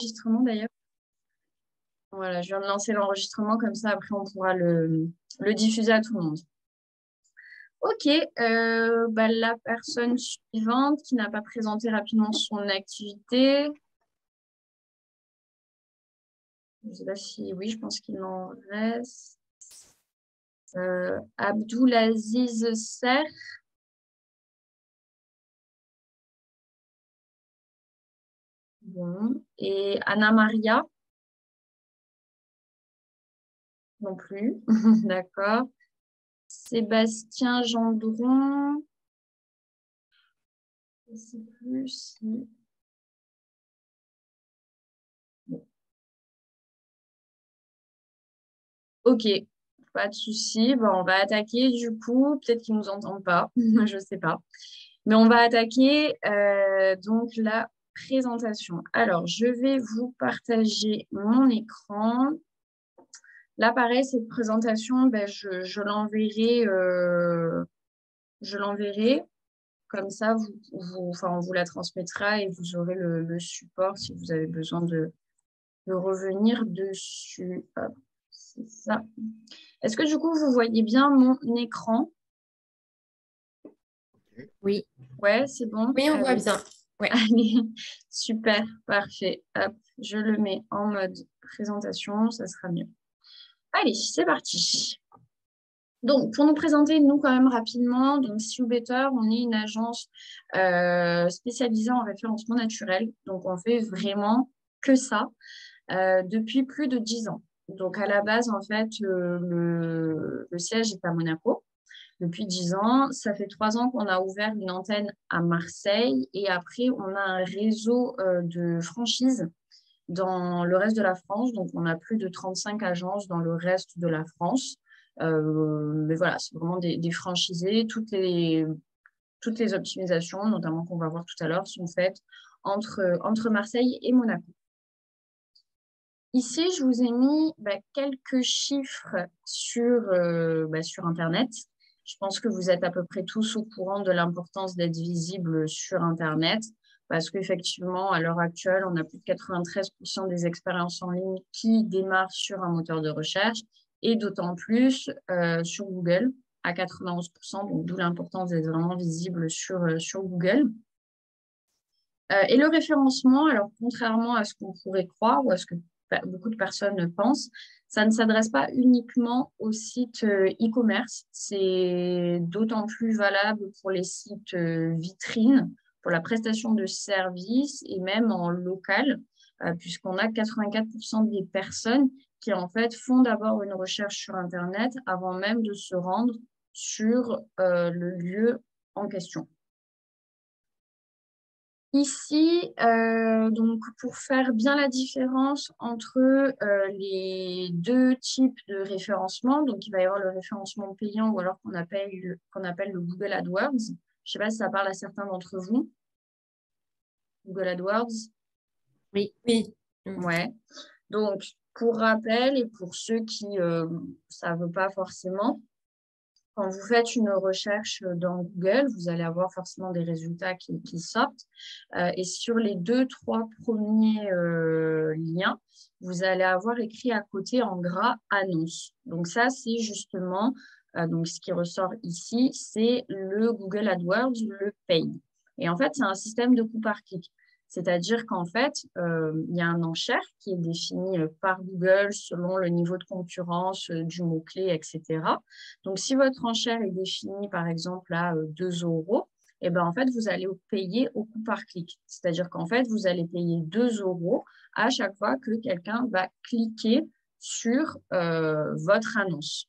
Enregistrement d'ailleurs. Voilà, je viens de lancer l'enregistrement, comme ça après on pourra le diffuser à tout le monde. Ok, la personne suivante qui n'a pas présenté rapidement son activité. Je ne sais pas si oui, je pense qu'il en reste. Abdoulaziz Ser. Bon. Et Anna Maria. Non plus. D'accord. Sébastien Gendron. Je ne sais plus si... Bon. Ok, pas de souci. Bon, on va attaquer du coup. Peut-être qu'ils ne nous entendent pas. Je ne sais pas. Mais on va attaquer donc la présentation. Alors, je vais vous partager mon écran. Là, pareil, cette présentation, je l'enverrai. Je l'enverrai. Comme ça, on vous la transmettra et vous aurez le support si vous avez besoin de revenir dessus. Hop, c'est ça. Est-ce que du coup, vous voyez bien mon écran? Oui. Ouais, c'est bon. Oui, on voit bien. Ouais. Allez, super, parfait. Hop, je le mets en mode présentation, ça sera mieux. Allez, c'est parti. Donc, pour nous présenter, nous, quand même, rapidement, donc, SeoBetter, on est une agence spécialisée en référencement naturel. Donc, on fait vraiment que ça depuis plus de 10 ans. Donc, à la base, en fait, le siège est à Monaco depuis 10 ans. Ça fait 3 ans qu'on a ouvert une antenne à Marseille et après, on a un réseau de franchises dans le reste de la France. Donc, on a plus de 35 agences dans le reste de la France. Mais voilà, c'est vraiment des franchisés. Toutes les optimisations, notamment qu'on va voir tout à l'heure, sont faites entre Marseille et Monaco. Ici, je vous ai mis quelques chiffres sur Internet. Je pense que vous êtes à peu près tous au courant de l'importance d'être visible sur Internet parce qu'effectivement, à l'heure actuelle, on a plus de 93% des expériences en ligne qui démarrent sur un moteur de recherche et d'autant plus sur Google à 91%, donc d'où l'importance d'être vraiment visible sur Google. Et le référencement, alors contrairement à ce qu'on pourrait croire ou à ce que beaucoup de personnes pensent, ça ne s'adresse pas uniquement aux sites e-commerce. C'est d'autant plus valable pour les sites vitrines, pour la prestation de services et même en local, puisqu'on a 84% des personnes qui en fait font d'abord une recherche sur Internet avant même de se rendre sur le lieu en question. Ici, donc pour faire bien la différence entre les deux types de référencement, donc il va y avoir le référencement payant ou alors qu'on appelle le Google AdWords. Je ne sais pas si ça parle à certains d'entre vous. Google AdWords. Oui. Oui. Ouais. Donc, pour rappel et pour ceux qui ne savent pas forcément, quand vous faites une recherche dans Google, vous allez avoir forcément des résultats qui sortent. Et sur les 2-3 premiers liens, vous allez avoir écrit à côté en gras annonce. Donc ça, c'est justement donc ce qui ressort ici, c'est le Google AdWords, le paid. Et en fait, c'est un système de coût par clic. C'est-à-dire qu'en fait, il y a un enchère qui est défini par Google selon le niveau de concurrence du mot-clé, etc. Donc, si votre enchère est définie, par exemple, à 2 €, et ben, en fait, vous allez payer au coût par clic. C'est-à-dire qu'en fait, vous allez payer 2 € à chaque fois que quelqu'un va cliquer sur votre annonce.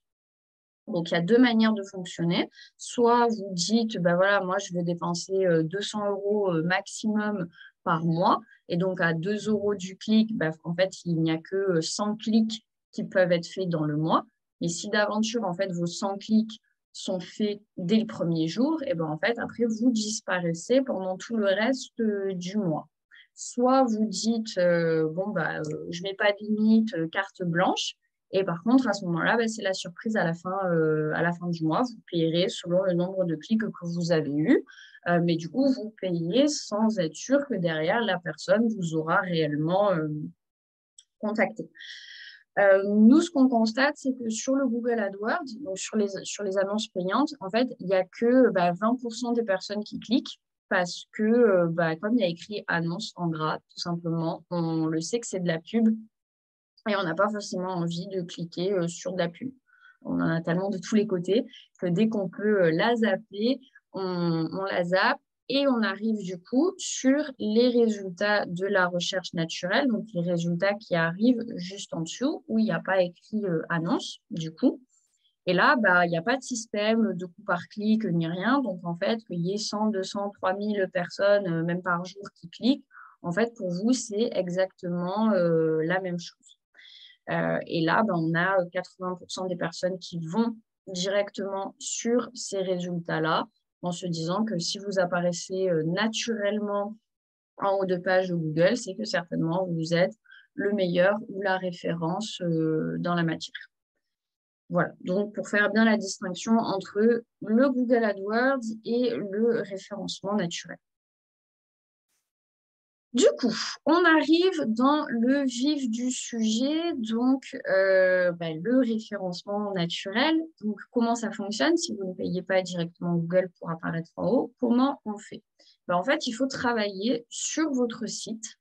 Donc, il y a deux manières de fonctionner. Soit vous dites, ben voilà, moi, je veux dépenser 200 € maximum par mois. Et donc, à 2 € du clic, ben, en fait, il n'y a que 100 clics qui peuvent être faits dans le mois. Et si d'aventure, en fait, vos 100 clics sont faits dès le premier jour, et ben, en fait, après, vous disparaissez pendant tout le reste du mois. Soit vous dites, je ne mets pas de limite, carte blanche. Et par contre, à ce moment-là, c'est la surprise à la fin du mois. Vous payerez selon le nombre de clics que vous avez eu. Mais du coup, vous payez sans être sûr que derrière, la personne vous aura réellement contacté. Nous, ce qu'on constate, c'est que sur le Google AdWords, donc sur les annonces payantes, en fait, il n'y a que 20% des personnes qui cliquent parce que, comme il y a écrit annonce en gras, tout simplement, on le sait que c'est de la pub et on n'a pas forcément envie de cliquer sur de la pub. On en a tellement de tous les côtés que dès qu'on peut la zapper, on la zappe. Et on arrive du coup sur les résultats de la recherche naturelle, donc les résultats qui arrivent juste en dessous, où il n'y a pas écrit annonce, du coup. Et là, il n'y a pas de système de coût par clic ni rien. Donc, en fait, qu'il y ait 100, 200, 3000 personnes, même par jour, qui cliquent, en fait, pour vous, c'est exactement la même chose. Et là, on a 80% des personnes qui vont directement sur ces résultats-là, en se disant que si vous apparaissez naturellement en haut de page de Google, c'est que certainement vous êtes le meilleur ou la référence dans la matière. Voilà, donc pour faire bien la distinction entre le Google AdWords et le référencement naturel. Du coup, on arrive dans le vif du sujet, donc le référencement naturel. Donc, comment ça fonctionne si vous ne payez pas directement Google pour apparaître en haut? Comment on fait? En fait, il faut travailler sur votre site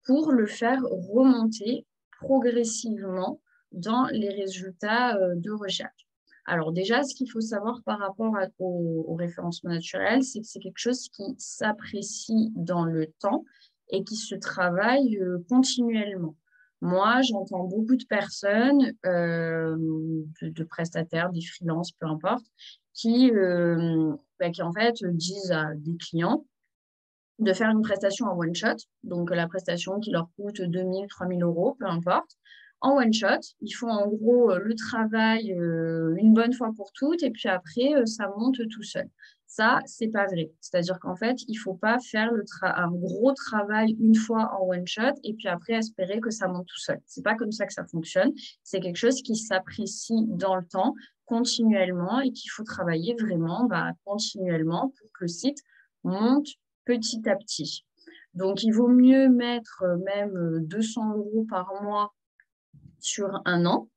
pour le faire remonter progressivement dans les résultats de recherche. Alors déjà, ce qu'il faut savoir par rapport au référencement naturel, c'est que c'est quelque chose qui s'apprécie dans le temps et qui se travaille continuellement. Moi, j'entends beaucoup de personnes, de prestataires, des freelances, peu importe, qui en fait disent à des clients de faire une prestation en one-shot, donc la prestation qui leur coûte 2 000, 3 000 euros, peu importe. En one-shot, ils font en gros le travail une bonne fois pour toutes et puis après, ça monte tout seul. Ça, c'est pas vrai. C'est-à-dire qu'en fait, il faut pas faire un gros travail une fois en one-shot et puis après espérer que ça monte tout seul. C'est pas comme ça que ça fonctionne. C'est quelque chose qui s'apprécie dans le temps, continuellement et qu'il faut travailler vraiment continuellement pour que le site monte petit à petit. Donc, il vaut mieux mettre même 200 euros par mois sur un an.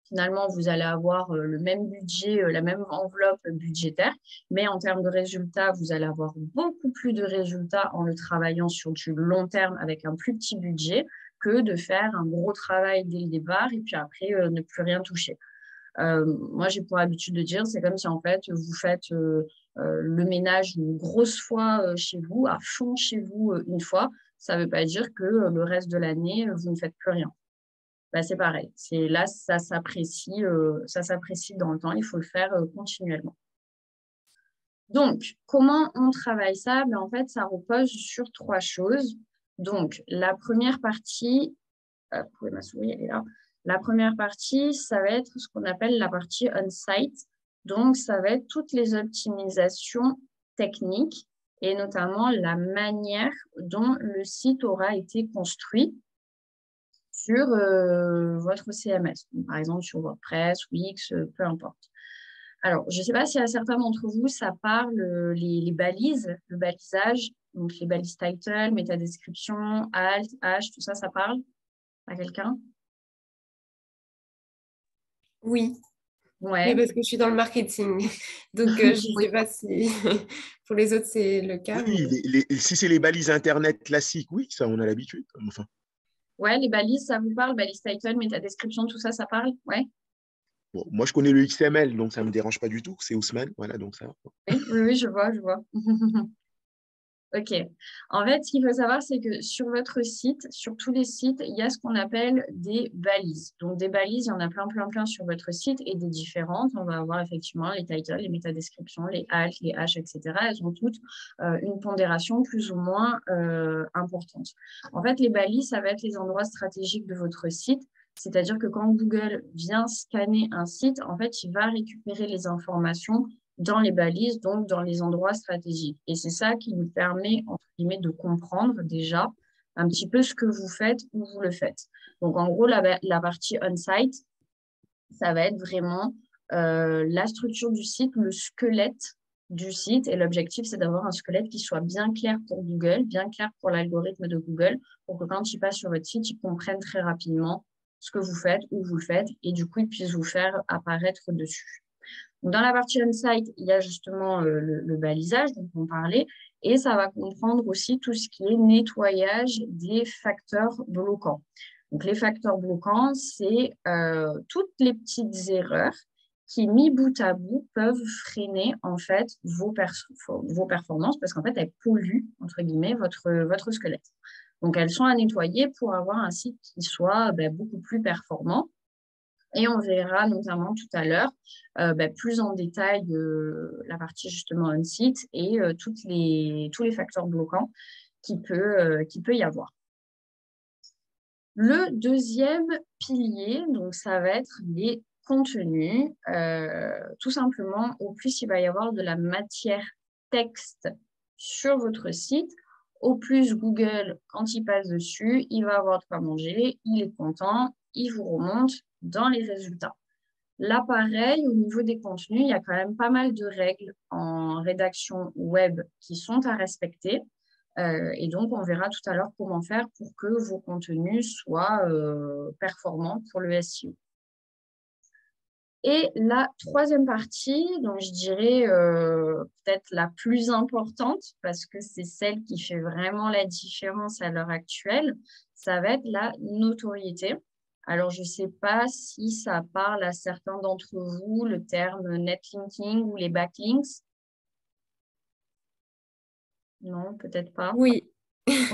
Finalement, vous allez avoir le même budget, la même enveloppe budgétaire, mais en termes de résultats, vous allez avoir beaucoup plus de résultats en le travaillant sur du long terme avec un plus petit budget que de faire un gros travail dès le départ et puis après ne plus rien toucher. Moi, j'ai pour habitude de dire, c'est comme si en fait, vous faites le ménage une grosse fois chez vous, à fond chez vous une fois. Ça ne veut pas dire que le reste de l'année, vous ne faites plus rien. C'est pareil. Là, ça s'apprécie dans le temps. Il faut le faire continuellement. Donc, comment on travaille ça? En fait, ça repose sur 3 choses. Donc, la première partie, vous pouvez ma souris, elle est là. La première partie, ça va être ce qu'on appelle la partie on-site. Donc, ça va être toutes les optimisations techniques et notamment la manière dont le site aura été construit sur votre CMS. Donc, par exemple, sur WordPress, Wix, peu importe. Alors, je ne sais pas si à certains d'entre vous, ça parle les balises, le balisage, donc les balises title, métadescription, alt, h, tout ça, ça parle à quelqu'un? Oui. Ouais. Mais parce que je suis dans le marketing. Donc, je ne Oui. sais pas si pour les autres, c'est le cas. Oui, si c'est les balises Internet classiques, oui, ça, on a l'habitude. Enfin. Ouais, les balises, ça vous parle? Balises title, métadescription, tout ça, ça parle? Ouais. Bon, moi, je connais le XML, donc ça ne me dérange pas du tout. C'est Ousmane, voilà, donc ça. Oui, je vois. Ok. En fait, ce qu'il faut savoir, c'est que sur votre site, sur tous les sites, il y a ce qu'on appelle des balises. Donc, des balises, il y en a plein sur votre site et des différentes. On va avoir effectivement les titles, les métadescriptions, les alt, les h, etc. Elles ont toutes une pondération plus ou moins importante. En fait, les balises, ça va être les endroits stratégiques de votre site. C'est-à-dire que quand Google vient scanner un site, en fait, il va récupérer les informations dans les balises, donc dans les endroits stratégiques. Et c'est ça qui nous permet, entre guillemets, de comprendre déjà un petit peu ce que vous faites, où vous le faites. Donc, en gros, la partie on-site, ça va être vraiment la structure du site, le squelette du site. Et l'objectif, c'est d'avoir un squelette qui soit bien clair pour Google, bien clair pour l'algorithme de Google, pour que quand il passe sur votre site, il comprenne très rapidement ce que vous faites, où vous le faites, et du coup, il puisse vous faire apparaître dessus. Donc, dans la partie on-site, il y a justement le balisage dont on parlait, et ça va comprendre aussi tout ce qui est nettoyage des facteurs bloquants. Donc, les facteurs bloquants, c'est toutes les petites erreurs qui, mis bout à bout, peuvent freiner en fait vos performances parce qu'en fait, elles polluent, entre guillemets, votre squelette. Donc, elles sont à nettoyer pour avoir un site qui soit beaucoup plus performant. Et on verra notamment tout à l'heure plus en détail la partie justement on-site et tous les facteurs bloquants qu'il peut y avoir. Le deuxième pilier, donc ça va être les contenus. Tout simplement, au plus il va y avoir de la matière texte sur votre site, au plus Google, quand il passe dessus, il va avoir de quoi manger, il est content, il vous remonte dans les résultats. Là, pareil, au niveau des contenus, il y a quand même pas mal de règles en rédaction web qui sont à respecter. Et donc, on verra tout à l'heure comment faire pour que vos contenus soient performants pour le SEO. Et la troisième partie, donc je dirais peut-être la plus importante, parce que c'est celle qui fait vraiment la différence à l'heure actuelle, ça va être la notoriété. Alors, je ne sais pas si ça parle à certains d'entre vous, le terme netlinking ou les backlinks. Non, peut-être pas. Oui.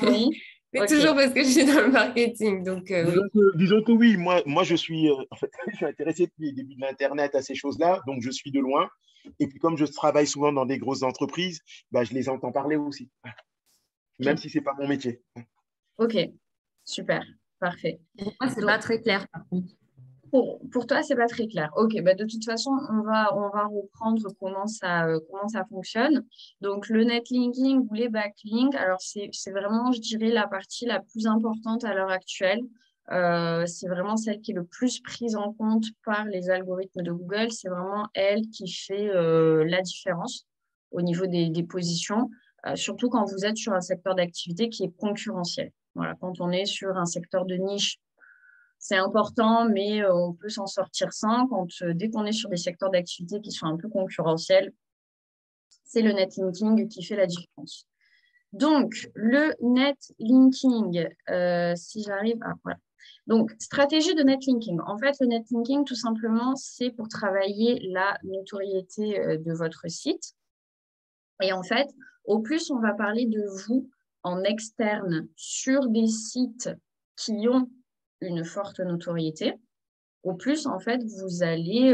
Oui. Mais Ok. toujours parce que je suis dans le marketing, donc oui. Disons que oui, moi je suis, en fait, je suis intéressé depuis les débuts de l'Internet à ces choses-là, donc je suis de loin. Et puis comme je travaille souvent dans des grosses entreprises, bah, je les entends parler aussi, même si ce n'est pas mon métier. Ok, super, parfait. Pour moi, c'est pas très clair, par contre. Pour toi, c'est pas très clair. Ok, bah de toute façon, on va reprendre comment ça fonctionne. Donc, le netlinking ou les backlinks, alors c'est vraiment, je dirais, la partie la plus importante à l'heure actuelle. C'est vraiment celle qui est le plus prise en compte par les algorithmes de Google. C'est vraiment elle qui fait la différence au niveau des positions, surtout quand vous êtes sur un secteur d'activité qui est concurrentiel. Voilà, quand on est sur un secteur de niche, c'est important, mais on peut s'en sortir sans. Dès qu'on est sur des secteurs d'activité qui sont un peu concurrentiels, c'est le netlinking qui fait la différence. Donc, le netlinking, si j'arrive à... Voilà. Donc, stratégie de netlinking. En fait, le netlinking, tout simplement, c'est pour travailler la notoriété de votre site. Et en fait, au plus on va parler de vous en externe sur des sites qui ont une forte notoriété, au plus, en fait, vous allez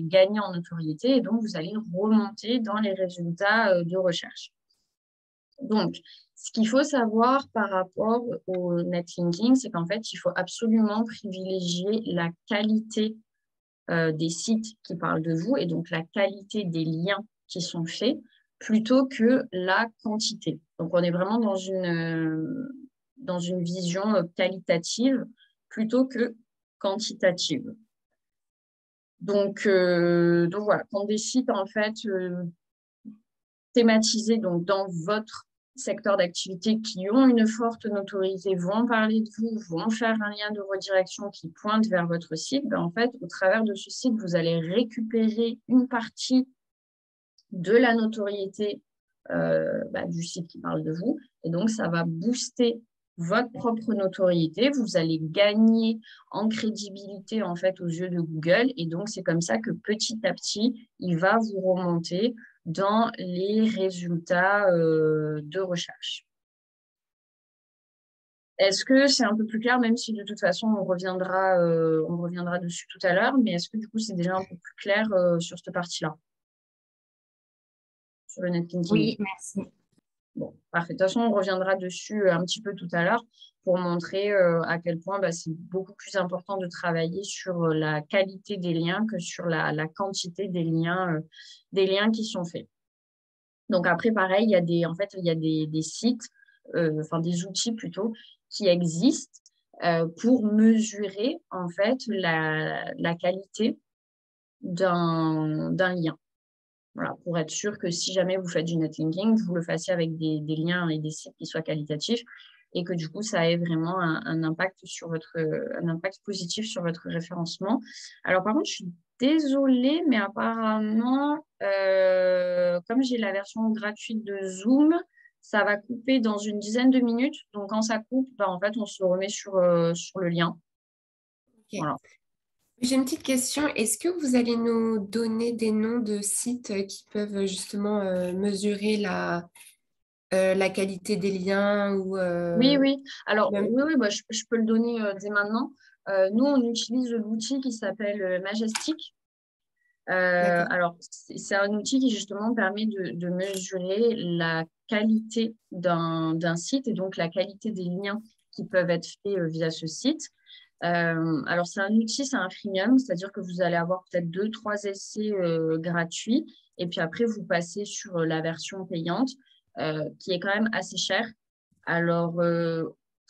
gagner en notoriété et donc vous allez remonter dans les résultats de recherche. Donc, ce qu'il faut savoir par rapport au netlinking, c'est qu'en fait, il faut absolument privilégier la qualité des sites qui parlent de vous et donc la qualité des liens qui sont faits plutôt que la quantité. Donc, on est vraiment dans une vision qualitative plutôt que quantitative. Donc voilà, quand des sites en fait thématisés donc, dans votre secteur d'activité qui ont une forte notoriété vont parler de vous, vont faire un lien de redirection qui pointe vers votre site, ben, en fait, au travers de ce site, vous allez récupérer une partie de la notoriété du site qui parle de vous. Et donc, ça va booster votre propre notoriété. Vous allez gagner en crédibilité, en fait, aux yeux de Google. Et donc, c'est comme ça que petit à petit, il va vous remonter dans les résultats de recherche. Est-ce que c'est un peu plus clair, même si de toute façon, on reviendra dessus tout à l'heure, mais est-ce que du coup, c'est déjà un peu plus clair sur cette partie-là? Sur le netlinking. Oui, merci. Bon, parfait. De toute façon, on reviendra dessus un petit peu tout à l'heure pour montrer à quel point c'est beaucoup plus important de travailler sur la qualité des liens que sur la quantité des liens qui sont faits. Donc après, pareil, il y a des sites, des outils plutôt, qui existent pour mesurer en fait la qualité d'un lien. Voilà, pour être sûr que si jamais vous faites du netlinking, vous le fassiez avec des liens et des sites qui soient qualitatifs et que du coup, ça ait vraiment un impact un impact positif sur votre référencement. Alors, par contre, je suis désolée, mais apparemment, comme j'ai la version gratuite de Zoom, ça va couper dans une dizaine de minutes. Donc, quand ça coupe, en fait, on se remet sur le lien. Ok. Voilà. J'ai une petite question. Est-ce que vous allez nous donner des noms de sites qui peuvent justement mesurer la qualité des liens ou Oui. Alors, même... oui, bah, je peux le donner dès maintenant. Nous, on utilise l'outil qui s'appelle Majestic. D'accord. Alors, c'est un outil qui justement permet de mesurer la qualité d'un site et donc la qualité des liens qui peuvent être faits via ce site. Alors, c'est un outil, c'est un freemium, c'est-à-dire que vous allez avoir peut-être 2, 3 essais gratuits et puis après, vous passez sur la version payante qui est quand même assez chère. Alors,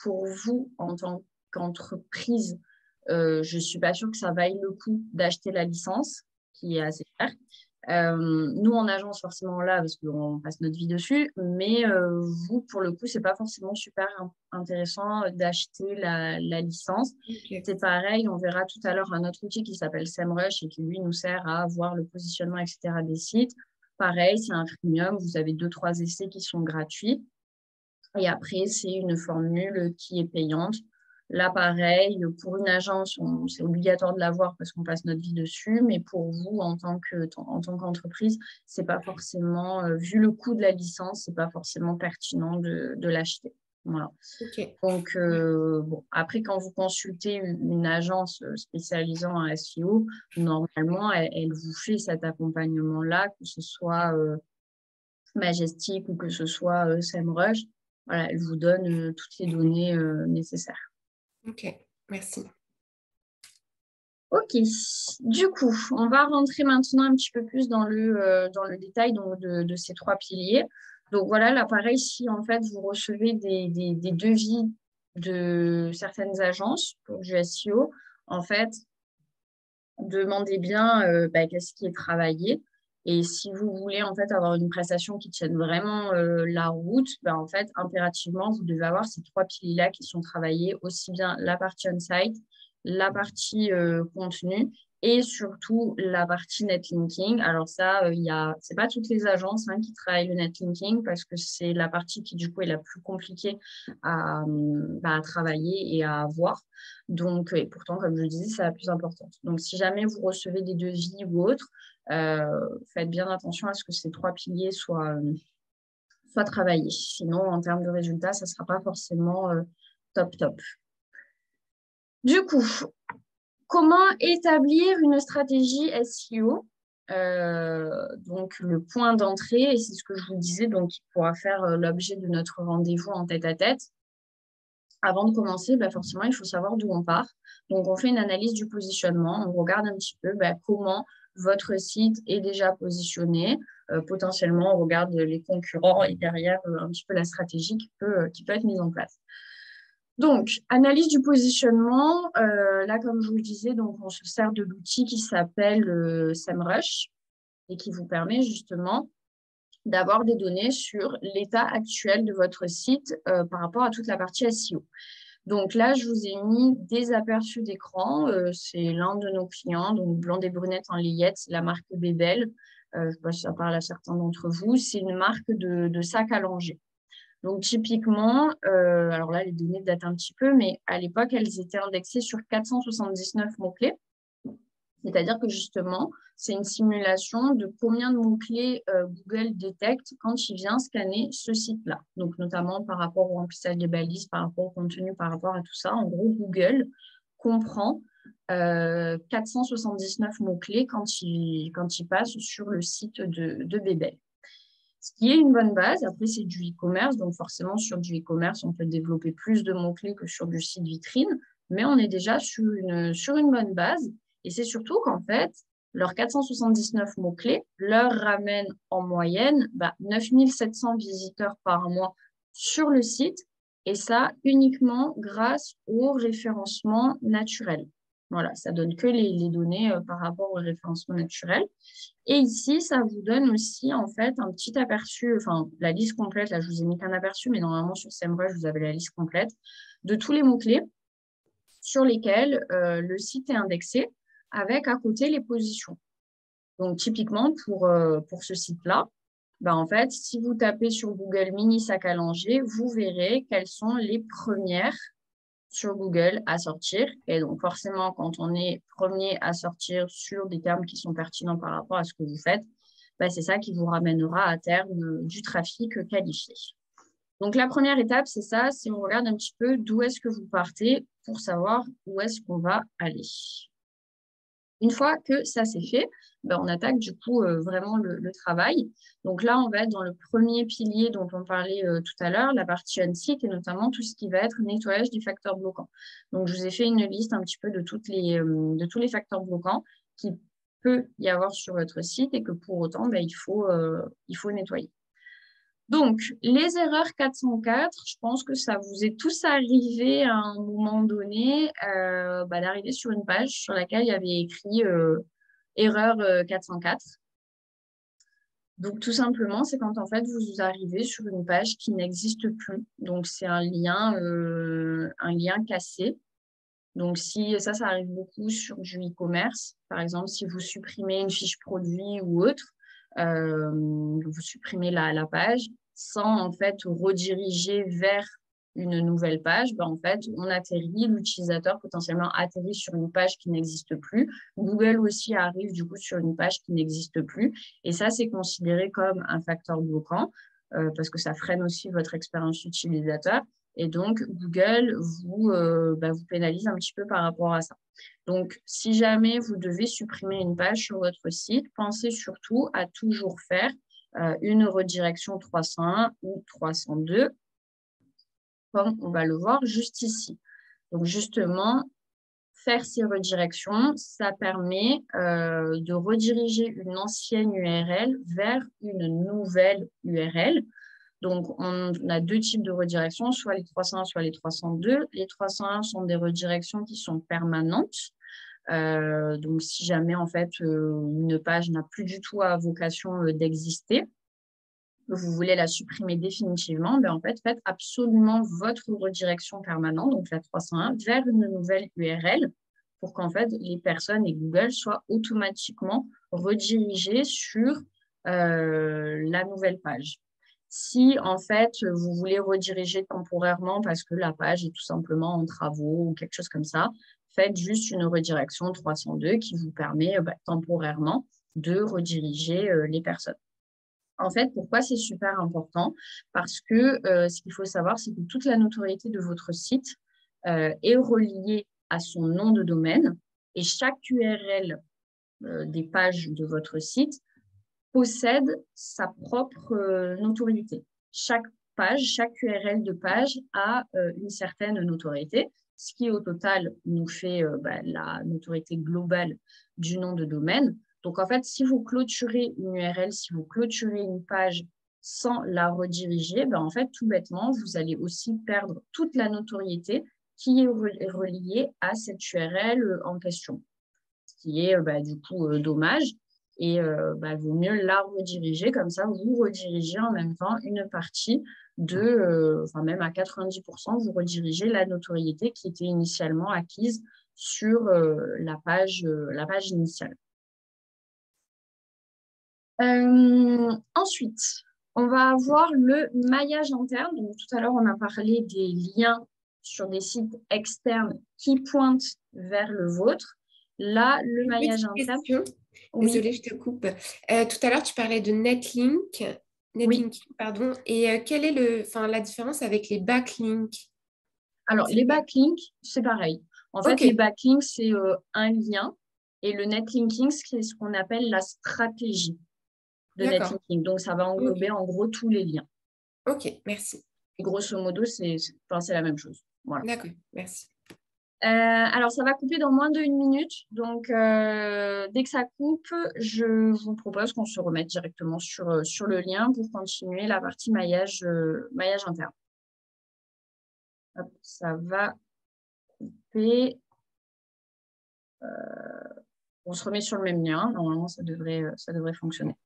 pour vous, en tant qu'entreprise, je ne suis pas sûre que ça vaille le coup d'acheter la licence, qui est assez chère. Nous, en agence, forcément, là, parce qu'on passe notre vie dessus, mais vous, pour le coup, ce n'est pas forcément super intéressant d'acheter la licence. Ok. C'est pareil, on verra tout à l'heure un autre outil qui s'appelle SEMrush et qui, lui, nous sert à voir le positionnement, etc. des sites. Pareil, c'est un freemium, vous avez 2, 3 essais qui sont gratuits. Et après, c'est une formule qui est payante. Là, pareil, pour une agence, c'est obligatoire de l'avoir parce qu'on passe notre vie dessus. Mais pour vous, en tant qu'entreprise, c'est pas forcément, vu le coût de la licence, c'est pas forcément pertinent de l'acheter. Voilà. Ok. Donc, bon, après, quand vous consultez une agence spécialisée en SEO, normalement, elle vous fait cet accompagnement-là, que ce soit Majestic ou que ce soit SEMrush. Voilà, elle vous donne toutes les données nécessaires. Ok. Merci. Ok, du coup, on va rentrer maintenant un petit peu plus dans le détail donc, de ces 3 piliers. Donc voilà, là, pareil, si en fait vous recevez des devis de certaines agences pour du SEO, en fait, demandez bien qu'est-ce qui est travaillé. Et si vous voulez en fait avoir une prestation qui tienne vraiment la route, en fait, impérativement, vous devez avoir ces 3 piliers-là qui sont travaillés, aussi bien la partie on-site, la partie contenu et surtout la partie netlinking. Alors ça, c'est pas toutes les agences qui travaillent le netlinking parce que c'est la partie qui du coup est la plus compliquée à travailler et à avoir. Donc, et pourtant, comme je le disais, c'est la plus importante. Donc, si jamais vous recevez des devis ou autres, faites bien attention à ce que ces 3 piliers soient travaillés. Sinon, en termes de résultats, ça ne sera pas forcément top, top. Du coup, comment établir une stratégie SEO? Donc, le point d'entrée, et c'est ce que je vous disais, donc, qui pourra faire l'objet de notre rendez-vous en tête-à-tête. Avant de commencer, forcément, il faut savoir d'où on part. Donc, on fait une analyse du positionnement. On regarde un petit peu comment votre site est déjà positionné. Potentiellement, on regarde les concurrents et derrière, un petit peu la stratégie qui peut être mise en place. Donc, analyse du positionnement. Là, comme je vous le disais, donc, on se sert de l'outil qui s'appelle SEMrush et qui vous permet justement d'avoir des données sur l'état actuel de votre site par rapport à toute la partie SEO. Donc là, je vous ai mis des aperçus d'écran. C'est l'un de nos clients, donc Blanc des Brunettes en layette, c'est la marque Bébel. Je ne sais pas si ça parle à certains d'entre vous. C'est une marque de sac à langer. Donc typiquement, alors là, les données datent un petit peu, mais à l'époque, elles étaient indexées sur 479 mots-clés. C'est-à-dire que justement, c'est une simulation de combien de mots-clés Google détecte quand il vient scanner ce site-là. Donc, notamment par rapport au remplissage des balises, par rapport au contenu, par rapport à tout ça. En gros, Google comprend 479 mots-clés quand il passe sur le site de Bébel. Ce qui est une bonne base. Après, c'est du e-commerce. Donc, forcément, sur du e-commerce, on peut développer plus de mots-clés que sur du site vitrine. Mais on est déjà sur une bonne base. Et c'est surtout qu'en fait, leurs 479 mots-clés leur ramènent en moyenne 9700 visiteurs par mois sur le site. Et ça, uniquement grâce au référencement naturel. Voilà, ça donne que les données par rapport au référencement naturel. Et ici, ça vous donne aussi en fait un petit aperçu, enfin la liste complète, là je vous ai mis qu'un aperçu, mais normalement sur SEMrush, vous avez la liste complète de tous les mots-clés sur lesquels le site est indexé, avec à côté les positions. Donc typiquement pour ce site-là, ben, en fait, si vous tapez sur Google mini sac à langer, vous verrez quelles sont les premières sur Google à sortir. Et donc, forcément, quand on est premier à sortir sur des termes qui sont pertinents par rapport à ce que vous faites, ben, c'est ça qui vous ramènera à terme du trafic qualifié. Donc, la première étape, c'est ça, c'est on regarde un petit peu d'où est-ce que vous partez pour savoir où est-ce qu'on va aller. Une fois que ça c'est fait, ben, on attaque du coup vraiment le travail. Donc là, on va être dans le premier pilier dont on parlait tout à l'heure, la partie on-site et notamment tout ce qui va être nettoyage des facteurs bloquants. Donc, je vous ai fait une liste un petit peu de tous les facteurs bloquants qui peut y avoir sur votre site et que pour autant, ben, il faut nettoyer. Donc, les erreurs 404, je pense que ça vous est tous arrivé à un moment donné d'arriver sur une page sur laquelle il y avait écrit erreur 404. Donc, tout simplement, c'est quand en fait vous arrivez sur une page qui n'existe plus. Donc, c'est un lien cassé. Donc, si ça arrive beaucoup sur du e-commerce. Par exemple, si vous supprimez une fiche produit ou autre, vous supprimez la page sans en fait rediriger vers une nouvelle page, ben, en fait, on atterrit, l'utilisateur potentiellement atterrit sur une page qui n'existe plus. Google aussi arrive du coup sur une page qui n'existe plus. Et ça, c'est considéré comme un facteur bloquant parce que ça freine aussi votre expérience utilisateur. Et donc, Google vous pénalise un petit peu par rapport à ça. Donc, si jamais vous devez supprimer une page sur votre site, pensez surtout à toujours faire une redirection 301 ou 302, comme on va le voir juste ici. Donc, justement, faire ces redirections, ça permet de rediriger une ancienne URL vers une nouvelle URL. Donc, on a deux types de redirections, soit les 301, soit les 302. Les 301 sont des redirections qui sont permanentes. Donc, si jamais, en fait, une page n'a plus du tout à vocation d'exister, vous voulez la supprimer définitivement, ben en fait, faites absolument votre redirection permanente, donc la 301, vers une nouvelle URL pour qu'en fait, les personnes et Google soient automatiquement redirigées sur la nouvelle page. Si, en fait, vous voulez rediriger temporairement parce que la page est tout simplement en travaux ou quelque chose comme ça, faites juste une redirection 302 qui vous permet temporairement de rediriger les personnes. En fait, pourquoi c'est super important? Parce que ce qu'il faut savoir, c'est que toute la notoriété de votre site est reliée à son nom de domaine et chaque URL des pages de votre site possède sa propre notoriété. Chaque page, chaque URL de page a une certaine notoriété, ce qui au total nous fait la notoriété globale du nom de domaine. Donc, en fait, si vous clôturez une URL, si vous clôturez une page sans la rediriger, ben, en fait, tout bêtement, vous allez aussi perdre toute la notoriété qui est reliée à cette URL en question, ce qui est du coup dommage. Et il vaut mieux la rediriger, comme ça, vous redirigez en même temps une partie même à 90%, vous redirigez la notoriété qui était initialement acquise sur la page initiale. Ensuite, on va avoir le maillage interne. Donc, tout à l'heure, on a parlé des liens sur des sites externes qui pointent vers le vôtre. Là, le maillage interne. Désolée, je te coupe. Tout à l'heure, tu parlais de netlinking, pardon. Et quelle est la différence avec les backlinks? Alors, les backlinks, c'est pareil. En fait, les backlinks, c'est un lien. Et le netlinking, c'est ce qu'on appelle la stratégie de netlinking. Donc, ça va englober en gros tous les liens. Ok, merci. Et grosso modo, c'est la même chose. Voilà. D'accord, merci. Alors, ça va couper dans moins d'1 minute. Donc, dès que ça coupe, je vous propose qu'on se remette directement sur le lien pour continuer la partie maillage interne. Hop, ça va couper. On se remet sur le même lien. Normalement, ça devrait fonctionner.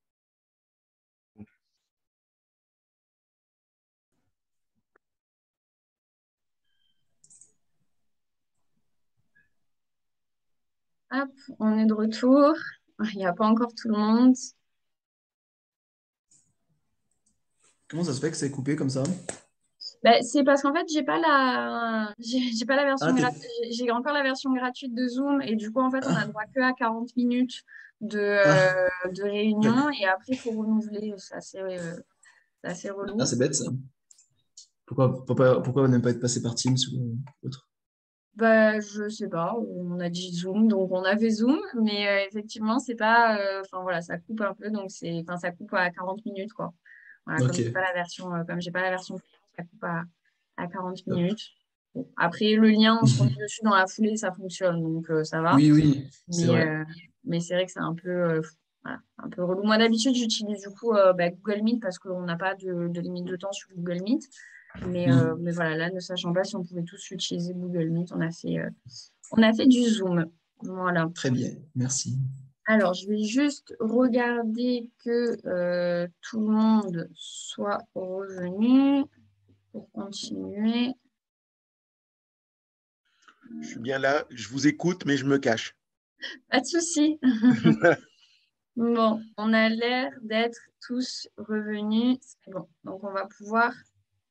Hop, on est de retour. Il n'y a pas encore tout le monde. Comment ça se fait que c'est coupé comme ça? Ben, c'est parce qu'en fait, j'ai pas la version Ah, t'es... j'ai encore la version gratuite de Zoom et du coup, en fait, on a Ah, droit que à 40 minutes ah, de réunion d'accord. et après, il faut renouveler. C'est assez Ah, relou. c'est bête ça. Pourquoi ne pas être passé par Teams ou autre? Ben, je sais pas, on a dit Zoom, donc on avait Zoom, mais effectivement, c'est pas. Enfin voilà, ça coupe un peu, donc ça coupe à 40 minutes, quoi. Voilà, Ok, comme j'ai pas la version client, ça coupe à 40 top. minutes. Bon, après, le lien, on se remet dessus dans la foulée, ça fonctionne, donc ça va. Oui, oui, c'est Mais, vrai. euh, mais c'est vrai que c'est voilà, un peu relou. Moi, d'habitude, j'utilise du coup Google Meet parce qu'on n'a pas de limite de temps sur Google Meet. Hmm. Mais voilà, là, ne sachant pas si on pouvait tous utiliser Google Meet, on a fait du Zoom. Voilà. Très bien, merci. Alors, je vais juste regarder que tout le monde soit revenu pour continuer. Je suis bien là, je vous écoute, mais je me cache. Pas de souci. Bon, on a l'air d'être tous revenus. C'est bon. Donc, on va pouvoir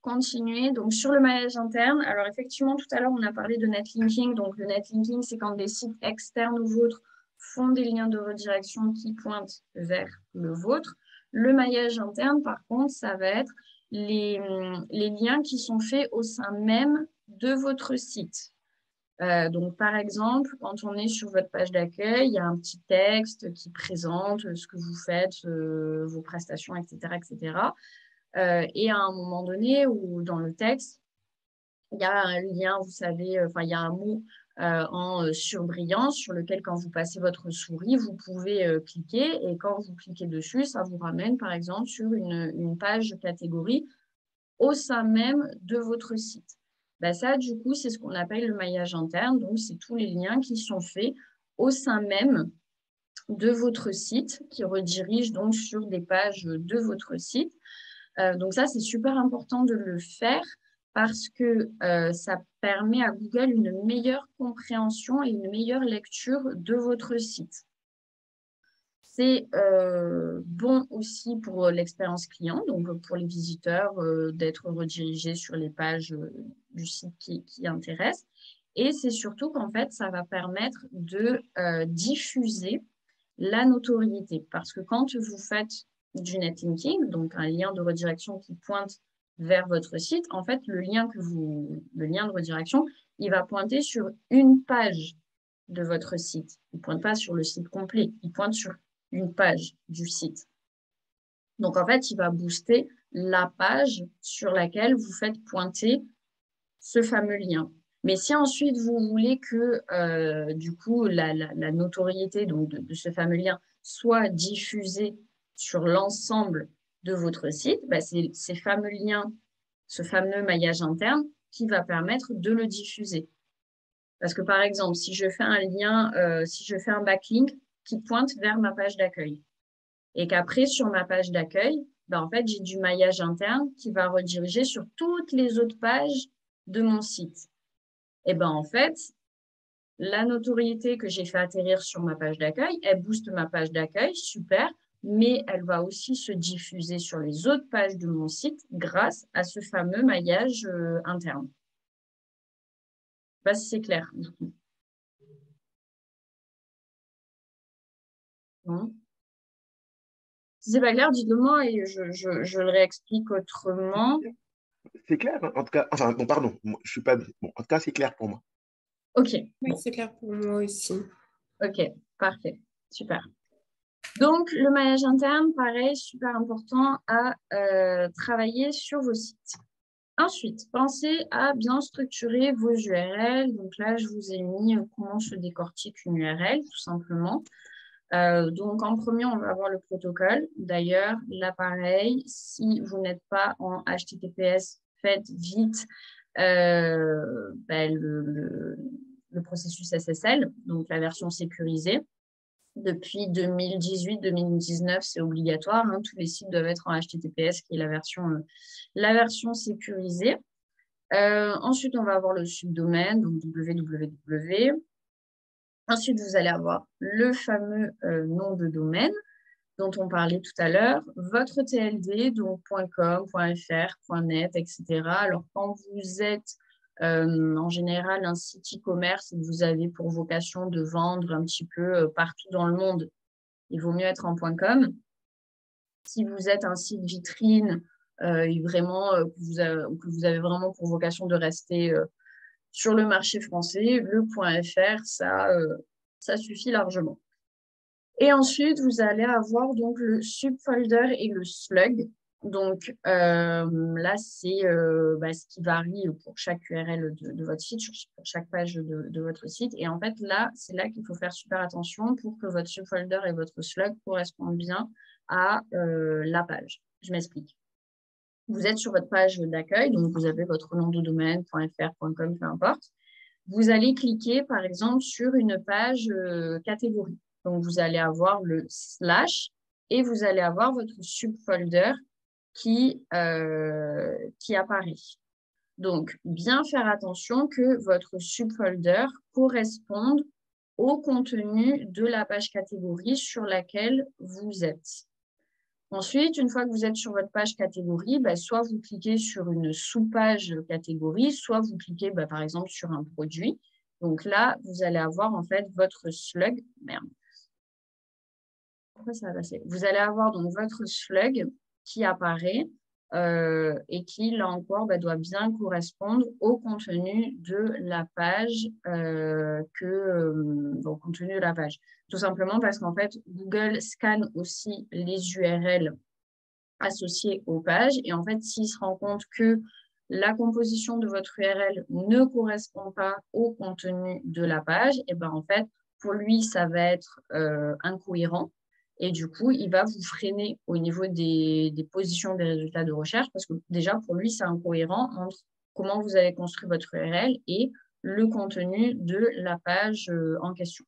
continuer. Donc, sur le maillage interne, alors effectivement, tout à l'heure, on a parlé de netlinking. Donc, le netlinking, c'est quand des sites externes ou vôtres font des liens de redirection qui pointent vers le vôtre. Le maillage interne, par contre, ça va être les liens qui sont faits au sein même de votre site. Donc, par exemple, quand on est sur votre page d'accueil, il y a un petit texte qui présente ce que vous faites, vos prestations, etc., etc. Et à un moment donné, ou dans le texte, il y a un lien, vous savez, enfin, il y a un mot en surbrillance sur lequel, quand vous passez votre souris, vous pouvez cliquer. Et quand vous cliquez dessus, ça vous ramène, par exemple, sur une page catégorie au sein même de votre site. Ben ça, du coup, c'est ce qu'on appelle le maillage interne. Donc, c'est tous les liens qui sont faits au sein même de votre site, qui redirigent donc sur des pages de votre site. Donc, ça, c'est super important de le faire parce que ça permet à Google une meilleure compréhension et une meilleure lecture de votre site. C'est bon aussi pour l'expérience client, donc pour les visiteurs, d'être redirigés sur les pages du site qui intéressent. Et c'est surtout qu'en fait, ça va permettre de diffuser la notoriété. Parce que quand vous faites du netlinking, donc un lien de redirection qui pointe vers votre site, en fait, le lien de redirection, il va pointer sur une page de votre site. Il ne pointe pas sur le site complet, il pointe sur une page du site. Donc, en fait, il va booster la page sur laquelle vous faites pointer ce fameux lien. Mais si ensuite vous voulez que du coup la notoriété donc, de ce fameux lien soit diffusée sur l'ensemble de votre site, bah, c'est ces fameux liens, ce fameux maillage interne qui va permettre de le diffuser. Parce que par exemple, si je fais un lien, si je fais un backlink qui pointe vers ma page d'accueil, et qu'après, sur ma page d'accueil, ben, en fait, j'ai du maillage interne qui va rediriger sur toutes les autres pages de mon site. Et ben, en fait, la notoriété que j'ai fait atterrir sur ma page d'accueil, elle booste ma page d'accueil, super, mais elle va aussi se diffuser sur les autres pages de mon site grâce à ce fameux maillage interne. Je ne sais pas si c'est clair. Non. Si c'est pas clair, dites-le moi et je le réexplique autrement. C'est clair, hein. En tout cas, enfin, bon, pardon, moi, je suis pas. Bon, en tout cas, c'est clair pour moi. Ok, Oui, bon, c'est clair pour moi aussi. ok, parfait, super. Donc, le maillage interne, pareil, super important à travailler sur vos sites. Ensuite, pensez à bien structurer vos URL. Donc là, je vous ai mis comment se décortique une URL, tout simplement. Donc, en premier, on va avoir le protocole. D'ailleurs, là, pareil, si vous n'êtes pas en HTTPS, faites vite ben, le processus SSL, donc la version sécurisée. Depuis 2018-2019, c'est obligatoire. Hein, tous les sites doivent être en HTTPS, qui est la version sécurisée. Ensuite, on va avoir le subdomaine, donc www. Ensuite, vous allez avoir le fameux nom de domaine dont on parlait tout à l'heure, votre TLD, donc .com, .fr, .net, etc. Alors, quand vous êtes en général un site e-commerce et que vous avez pour vocation de vendre un petit peu partout dans le monde, il vaut mieux être en .com. Si vous êtes un site vitrine que vous avez vraiment pour vocation de rester sur le marché français, le .fr, ça suffit largement. Et ensuite, vous allez avoir donc le subfolder et le slug. Donc là, c'est ce qui varie pour chaque URL de votre site, pour chaque page de votre site. Et en fait, là, c'est là qu'il faut faire super attention pour que votre subfolder et votre slug correspondent bien à la page. Je m'explique. Vous êtes sur votre page d'accueil, donc vous avez votre nom de domaine, .fr, .com, peu importe. Vous allez cliquer, par exemple, sur une page catégorie. Donc, vous allez avoir le / et vous allez avoir votre subfolder qui apparaît. Donc, bien faire attention que votre subfolder corresponde au contenu de la page catégorie sur laquelle vous êtes. Ensuite, une fois que vous êtes sur votre page catégorie, soit vous cliquez sur une sous-page catégorie, soit vous cliquez par exemple sur un produit. Donc là, vous allez avoir en fait votre slug. Merde. Pourquoi ça va passer? Vous allez avoir donc votre slug qui apparaît et qui, là encore, doit bien correspondre au contenu de la page, au contenu de la page. Tout simplement parce qu'en fait, Google scanne aussi les URL associées aux pages. Et en fait, s'il se rend compte que la composition de votre URL ne correspond pas au contenu de la page, et en fait, pour lui, ça va être incohérent. Et du coup, il va vous freiner au niveau des positions des résultats de recherche parce que déjà, pour lui, c'est incohérent entre comment vous avez construit votre URL et le contenu de la page en question.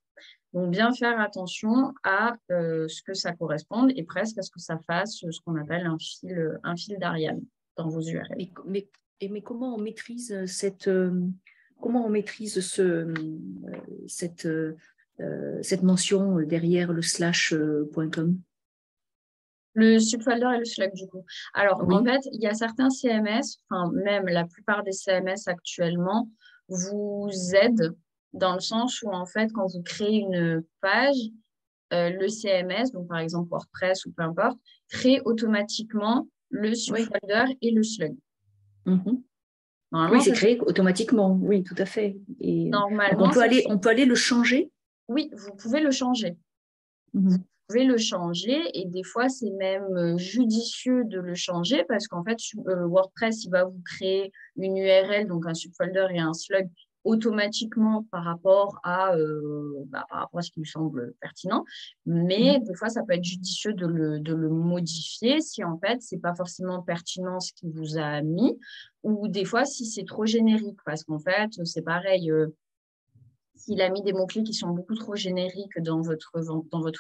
Donc, bien faire attention à ce que ça corresponde et presque à ce que ça fasse ce qu'on appelle un fil d'Ariane dans vos URL. Mais comment on maîtrise cette mention derrière le /.com? Le subfolder et le slug, du coup. Alors, oui. En fait, il y a certains CMS, enfin, même la plupart des CMS actuellement, vous aident dans le sens où, en fait, quand vous créez une page, le CMS, donc par exemple WordPress ou peu importe, crée automatiquement le subfolder et le slug. Oui, c'est créé automatiquement, oui, tout à fait. Et normalement, on peut aller le changer? Oui, vous pouvez le changer. Vous pouvez le changer et des fois, c'est même judicieux de le changer parce qu'en fait, WordPress, il va vous créer une URL, donc un subfolder et un slug automatiquement par rapport à ce qui lui semble pertinent. Mais des fois, ça peut être judicieux de le modifier si en fait, ce n'est pas forcément pertinent ce qu'il vous a mis ou des fois, si c'est trop générique parce qu'en fait, c'est pareil. S'il a mis des mots-clés qui sont beaucoup trop génériques dans votre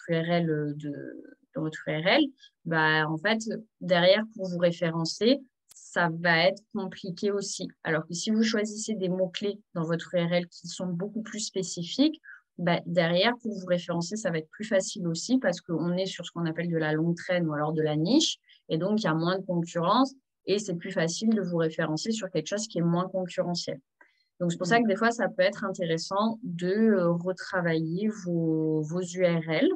URL, en fait, derrière, pour vous référencer, ça va être compliqué aussi. Alors que si vous choisissez des mots-clés dans votre URL qui sont beaucoup plus spécifiques, derrière, pour vous référencer, ça va être plus facile aussi parce qu'on est sur ce qu'on appelle de la longue traîne ou alors de la niche. Et donc, il y a moins de concurrence et c'est plus facile de vous référencer sur quelque chose qui est moins concurrentiel. Donc, c'est pour ça que des fois, ça peut être intéressant de retravailler vos URL.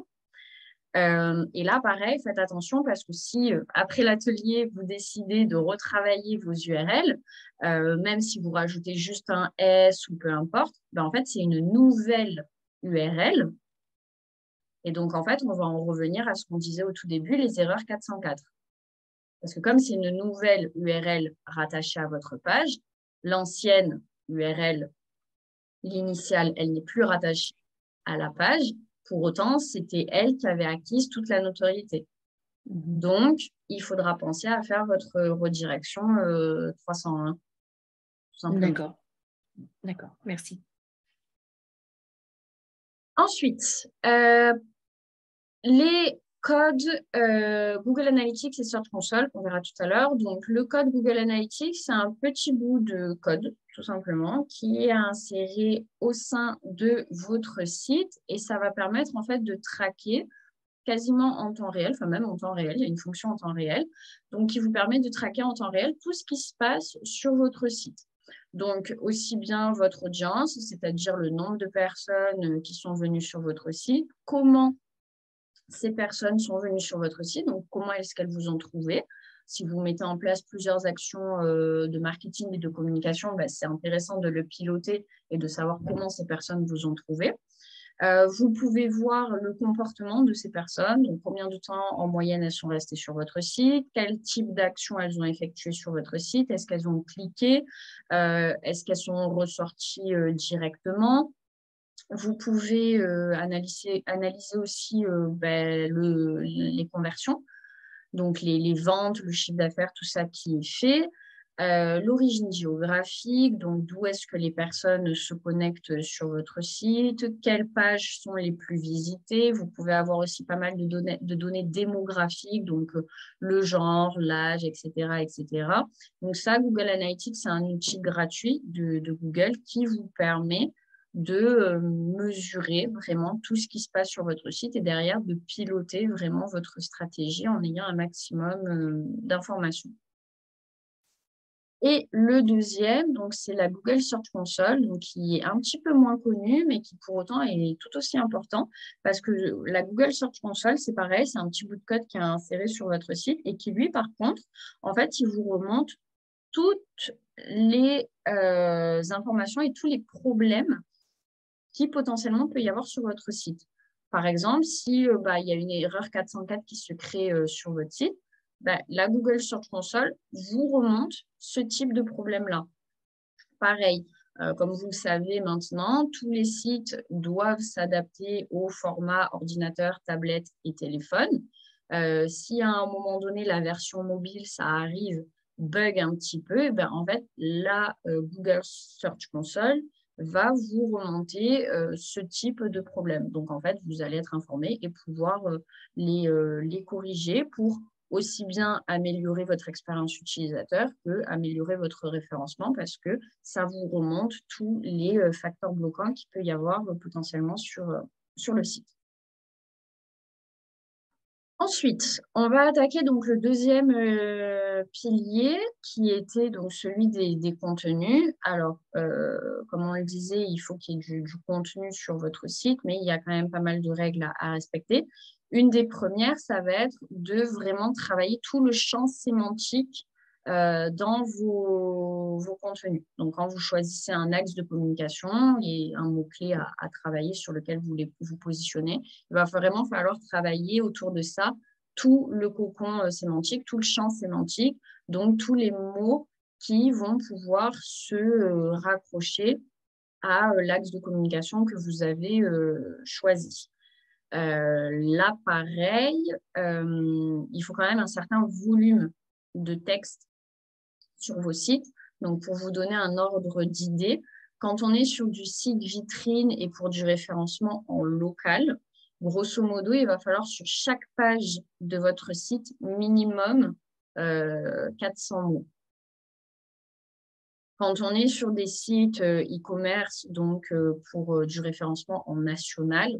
Et là, pareil, faites attention parce que si, après l'atelier, vous décidez de retravailler vos URL, même si vous rajoutez juste un S ou peu importe, en fait, c'est une nouvelle URL. Et donc, en fait, on va en revenir à ce qu'on disait au tout début, les erreurs 404. Parce que comme c'est une nouvelle URL rattachée à votre page, l'ancienne URL, l'initiale, elle n'est plus rattachée à la page. Pour autant, c'était elle qui avait acquise toute la notoriété. Donc, il faudra penser à faire votre redirection 301. D'accord. D'accord, merci. Ensuite, les codes Google Analytics et Search Console, on verra tout à l'heure. Donc, le code Google Analytics, c'est un petit bout de code, tout simplement, qui est inséré au sein de votre site et ça va permettre en fait de traquer quasiment en temps réel, enfin même en temps réel, il y a une fonction en temps réel, donc qui vous permet de traquer en temps réel tout ce qui se passe sur votre site. Donc, aussi bien votre audience, c'est-à-dire le nombre de personnes qui sont venues sur votre site, comment ces personnes sont venues sur votre site, donc comment est-ce qu'elles vous ont trouvé. Si vous mettez en place plusieurs actions de marketing et de communication, c'est intéressant de le piloter et de savoir comment ces personnes vous ont trouvé. Vous pouvez voir le comportement de ces personnes, donc combien de temps en moyenne elles sont restées sur votre site, quel type d'actions elles ont effectué sur votre site, est-ce qu'elles ont cliqué, est-ce qu'elles sont ressorties directement. Vous pouvez analyser aussi les conversions, donc les ventes, le chiffre d'affaires, tout ça qui est fait. L'origine géographique, donc d'où est-ce que les personnes se connectent sur votre site, quelles pages sont les plus visitées. Vous pouvez avoir aussi pas mal de données démographiques, donc le genre, l'âge, etc., etc. Donc ça, Google Analytics, c'est un outil gratuit de Google qui vous permet de mesurer vraiment tout ce qui se passe sur votre site et derrière de piloter vraiment votre stratégie en ayant un maximum d'informations. Et le deuxième, donc c'est la Google Search Console, donc qui est un petit peu moins connue, mais qui pour autant est tout aussi important parce que la Google Search Console, c'est pareil, c'est un petit bout de code qui est inséré sur votre site et qui, lui, par contre, en fait, il vous remonte toutes les informations et tous les problèmes qui potentiellement peut y avoir sur votre site. Par exemple, si il y a une erreur 404 qui se crée sur votre site, la Google Search Console vous remonte ce type de problème-là. Pareil, comme vous le savez maintenant, tous les sites doivent s'adapter au format ordinateur, tablette et téléphone. Si à un moment donné, la version mobile, ça arrive, bug un petit peu, en fait, la Google Search Console va vous remonter ce type de problème. Donc, en fait, vous allez être informé et pouvoir les corriger pour aussi bien améliorer votre expérience utilisateur que améliorer votre référencement parce que ça vous remonte tous les facteurs bloquants qu'il peut y avoir potentiellement sur le site. Ensuite, on va attaquer donc le deuxième pilier qui était donc celui des contenus. Alors, comme on le disait, il faut qu'il y ait du contenu sur votre site, mais il y a quand même pas mal de règles à respecter. Une des premières, ça va être de vraiment travailler tout le champ sémantique dans vos contenus. Donc, quand vous choisissez un axe de communication et un mot-clé à travailler sur lequel vous voulez vous positionner, il va vraiment falloir travailler autour de ça tout le cocon sémantique, tout le champ sémantique, donc tous les mots qui vont pouvoir se raccrocher à l'axe de communication que vous avez choisi. Là, pareil, il faut quand même un certain volume de texte sur vos sites. Donc, pour vous donner un ordre d'idée, quand on est sur du site vitrine et pour du référencement en local, grosso modo, il va falloir sur chaque page de votre site minimum 400 mots. Quand on est sur des sites e-commerce, donc pour du référencement en national,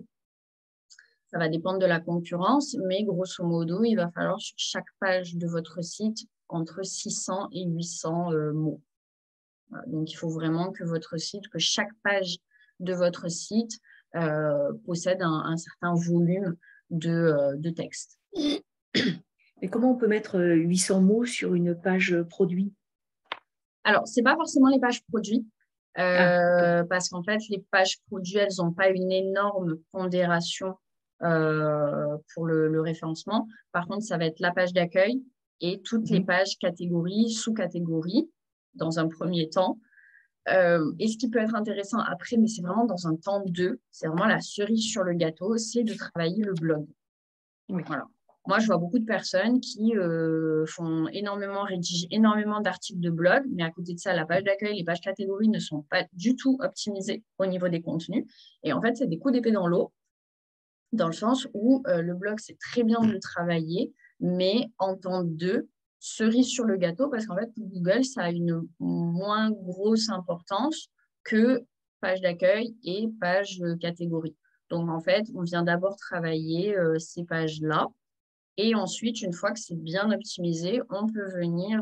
ça va dépendre de la concurrence, mais grosso modo, il va falloir sur chaque page de votre site entre 600 et 800 mots. Voilà, donc, il faut vraiment que chaque page de votre site possède un certain volume de texte. Mais comment on peut mettre 800 mots sur une page produit? Alors, ce n'est pas forcément les pages produits, parce qu'en fait, les pages produits, elles n'ont pas une énorme pondération pour le référencement. Par contre, ça va être la page d'accueil et toutes les pages catégories, sous-catégories, dans un premier temps. Et ce qui peut être intéressant après, mais c'est vraiment dans un temps 2, c'est vraiment la cerise sur le gâteau, c'est de travailler le blog. Oui. Voilà. moi, je vois beaucoup de personnes qui rédigent énormément d'articles de blog, mais à côté de ça, la page d'accueil, les pages catégories ne sont pas du tout optimisées au niveau des contenus. Et en fait, c'est des coups d'épée dans l'eau, dans le sens où le blog, c'est très bien de le travailler, mais en temps de cerise sur le gâteau, parce qu'en fait, pour Google, ça a une moins grosse importance que page d'accueil et page catégorie. Donc, en fait, on vient d'abord travailler ces pages-là. Et ensuite, une fois que c'est bien optimisé, on peut venir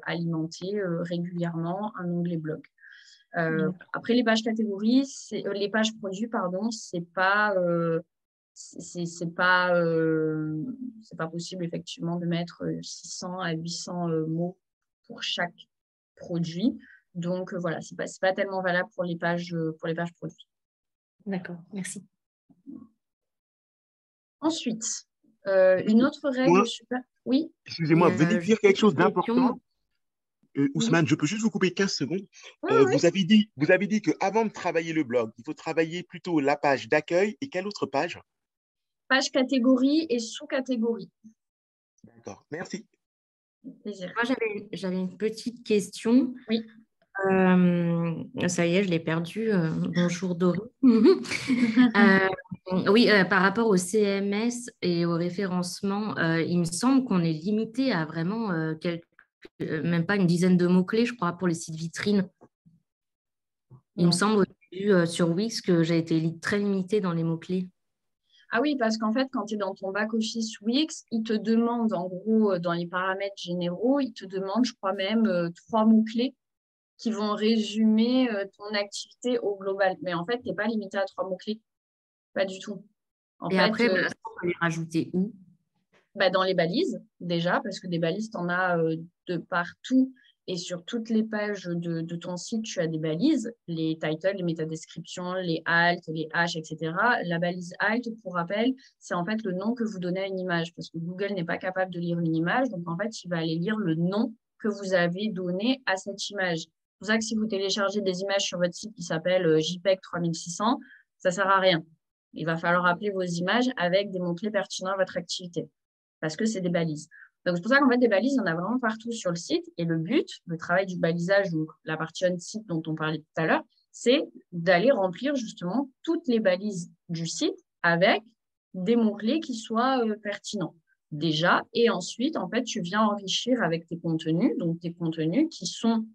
alimenter régulièrement un onglet blog. Après, les pages catégories, les pages produits, pardon, c'est pas possible effectivement de mettre 600 à 800 mots pour chaque produit. Donc voilà, c'est pas tellement valable pour les pages produits. D'accord, merci. Ensuite, une autre règle super. Oui. Excusez-moi, venez dire quelque chose d'important. Ousmane, je peux juste vous couper 15 secondes. Oui. Vous avez dit qu'avant de travailler le blog, il faut travailler plutôt la page d'accueil et quelle autre page? Page catégorie et sous-catégorie. D'accord, merci. Plaisir. Moi, j'avais une petite question. Oui. Ça y est, je l'ai perdu. Bonjour Dory. Oui, par rapport au CMS et au référencement, il me semble qu'on est limité à vraiment même pas une dizaine de mots-clés, je crois, pour les sites vitrines. Il me semble au début sur Wix que j'ai été très limitée dans les mots-clés. Ah oui, parce qu'en fait, quand tu es dans ton back-office Wix, il te demande, en gros, dans les paramètres généraux, il te demande, je crois même, 3 mots-clés qui vont résumer ton activité au global. Mais en fait, tu n'es pas limité à 3 mots-clés. Pas du tout. Et après, ça, on peut les rajouter où? Dans les balises, déjà, parce que des balises, tu en as de partout. Et sur toutes les pages de ton site, tu as des balises, les titles, les métadescriptions, les alt, les hash, etc. La balise alt, pour rappel, c'est en fait le nom que vous donnez à une image, parce que Google n'est pas capable de lire une image. Donc, en fait, il va aller lire le nom que vous avez donné à cette image. C'est pour ça que si vous téléchargez des images sur votre site qui s'appelle JPEG 3600, ça ne sert à rien. Il va falloir appeler vos images avec des mots-clés pertinents à votre activité, parce que c'est des balises. Donc, c'est pour ça qu'en fait, des balises, il y en a vraiment partout sur le site. Et le but, le travail du balisage, donc la partie on-site dont on parlait tout à l'heure, c'est d'aller remplir justement toutes les balises du site avec des mots-clés qui soient pertinents déjà. Et ensuite, en fait, tu viens enrichir avec tes contenus, donc tes contenus qui sont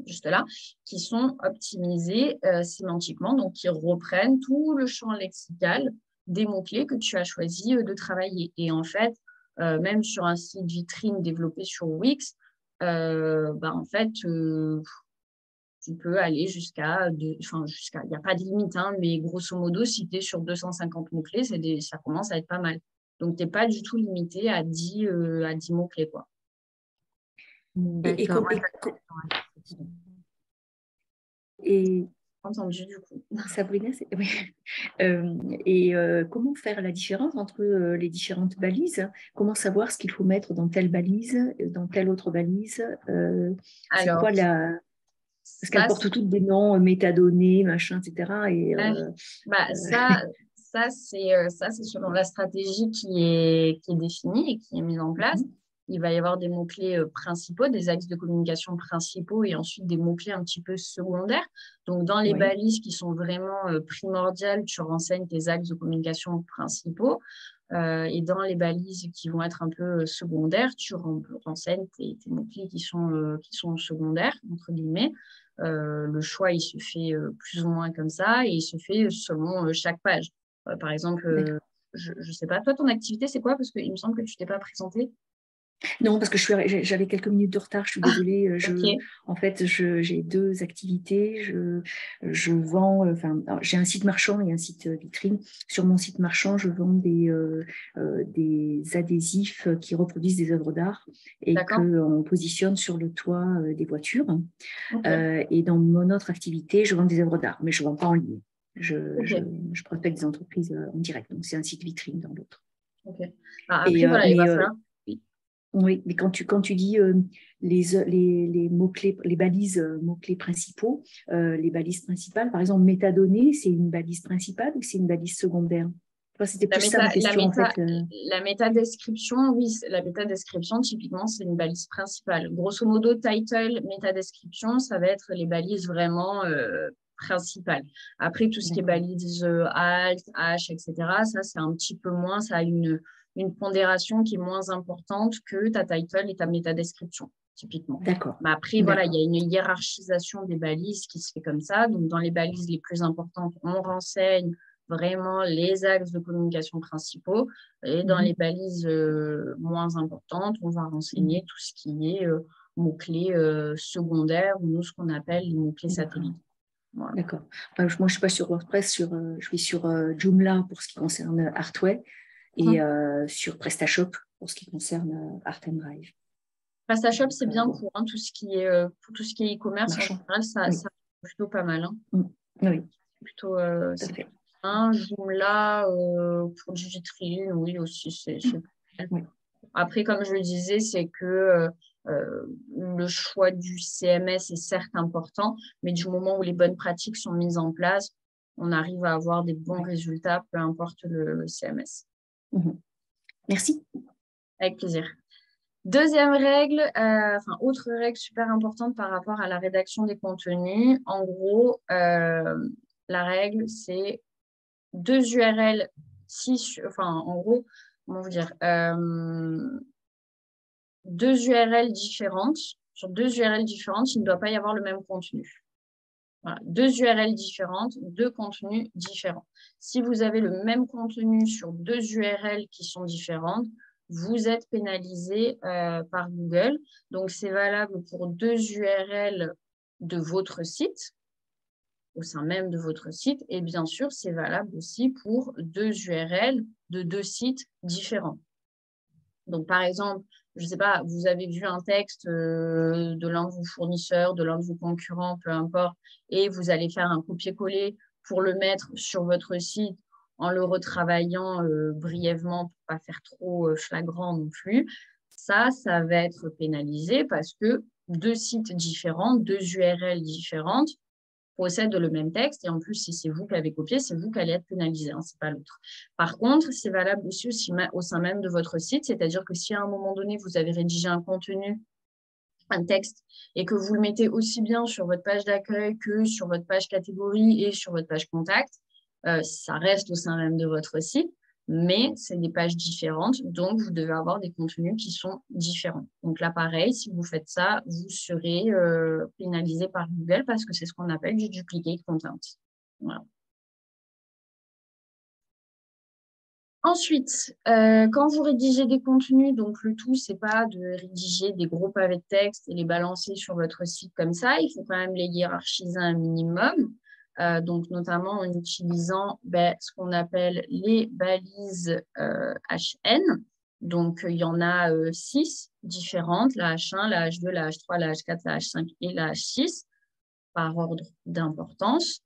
juste là, qui sont optimisés sémantiquement, donc qui reprennent tout le champ lexical des mots-clés que tu as choisi de travailler. Et en fait, même sur un site vitrine développé sur Wix, en fait, tu peux aller jusqu'à, il n'y a pas de limite, hein, mais grosso modo, si tu es sur 250 mots-clés, ça commence à être pas mal. Donc, tu n'es pas du tout limité à 10 mots-clés, quoi. D'accord. Et entendu du coup. Sabrina, oui. Comment faire la différence entre les différentes balises? Comment savoir ce qu'il faut mettre dans telle balise, dans telle autre balise? C'est quoi parce qu'elles portent toutes des noms, métadonnées, machin, etc. Ça, c'est selon la stratégie qui est définie et qui est mise en place. Il va y avoir des mots-clés principaux, des axes de communication principaux et ensuite des mots-clés un petit peu secondaires. Donc, dans les balises qui sont vraiment primordiales, tu renseignes tes axes de communication principaux. Et dans les balises qui vont être un peu secondaires, tu renseignes tes mots-clés qui sont secondaires, entre guillemets. Le choix, il se fait plus ou moins comme ça et il se fait selon chaque page. Par exemple, je ne sais pas, toi, ton activité, c'est quoi? Parce qu'il me semble que tu ne t'es pas présentée. Non, parce que j'avais quelques minutes de retard, je suis désolée. En fait, j'ai 2 activités. Je vends, j'ai un site marchand et un site vitrine. Sur mon site marchand, je vends des adhésifs qui reproduisent des œuvres d'art et qu'on positionne sur le toit des voitures. Et dans mon autre activité, je vends des œuvres d'art, mais je ne vends pas en ligne. Je prospecte des entreprises en direct. Donc, c'est un site vitrine dans l'autre. Après, il va falloir... Oui, mais quand tu dis les mots-clés, les balises mots-clés principaux, les balises principales, par exemple, métadonnées, c'est une balise principale ou c'est une balise secondaire? C'était plus ça ma question, en fait. La métadescription, oui, la métadescription, typiquement, c'est une balise principale. Grosso modo, title, métadescription, ça va être les balises vraiment principales. Après, tout ce qui est balise alt, h, etc., ça, c'est un petit peu moins, ça a une pondération qui est moins importante que ta title et ta métadescription, typiquement. D'accord. Mais après, voilà, il y a une hiérarchisation des balises qui se fait comme ça. Donc, dans les balises les plus importantes, on renseigne vraiment les axes de communication principaux. Et dans les balises moins importantes, on va renseigner tout ce qui est mots-clés secondaires ou nous, ce qu'on appelle les mots-clés satellites. Voilà. D'accord. Moi, je ne suis pas sur WordPress, je suis sur Joomla pour ce qui concerne Artway et sur PrestaShop pour ce qui concerne Art & Drive. PrestaShop, c'est bien pour tout ce qui est e-commerce. En général, ça c'est plutôt pas mal. Oui. Plutôt, c'est Joomla pour du vitrine, oui, aussi, c'est oui. Après, comme je le disais, c'est que le choix du CMS est certes important, mais du moment où les bonnes pratiques sont mises en place, on arrive à avoir des bons résultats, peu importe le CMS. Merci. Avec plaisir. Deuxième règle, autre règle super importante par rapport à la rédaction des contenus. En gros, la règle, c'est 2 URL, en gros, comment vous dire, 2 URL différentes. Sur 2 URL différentes, il ne doit pas y avoir le même contenu. Voilà. 2 URL différentes, 2 contenus différents. Si vous avez le même contenu sur 2 URL qui sont différentes, vous êtes pénalisé par Google. Donc, c'est valable pour 2 URL de votre site, au sein même de votre site. Et bien sûr, c'est valable aussi pour 2 URL de 2 sites différents. Donc, par exemple, je ne sais pas, vous avez vu un texte de l'un de vos fournisseurs, de l'un de vos concurrents, peu importe, et vous allez faire un copier-coller pour le mettre sur votre site en le retravaillant brièvement pour ne pas faire trop flagrant non plus. Ça va être pénalisé parce que 2 sites différents, 2 URL différentes possèdent le même texte. Et en plus, si c'est vous qui avez copié, c'est vous qui allez être pénalisé, ce n'est pas l'autre. Par contre, c'est valable aussi au sein même de votre site. C'est-à-dire que si à un moment donné, vous avez rédigé un contenu, un texte, et que vous le mettez aussi bien sur votre page d'accueil que sur votre page catégorie et sur votre page contact, ça reste au sein même de votre site, mais c'est des pages différentes, donc vous devez avoir des contenus qui sont différents. Donc là, pareil, si vous faites ça, vous serez pénalisé par Google parce que c'est ce qu'on appelle du duplicate content. Voilà. Ensuite, quand vous rédigez des contenus, donc le tout, ce n'est pas de rédiger des gros pavés de texte et les balancer sur votre site comme ça. Il faut quand même les hiérarchiser un minimum. Donc, notamment en utilisant ce qu'on appelle les balises HN. Donc, il y en a 6 différentes, la H1, la H2, la H3, la H4, la H5 et la H6, par ordre d'importance.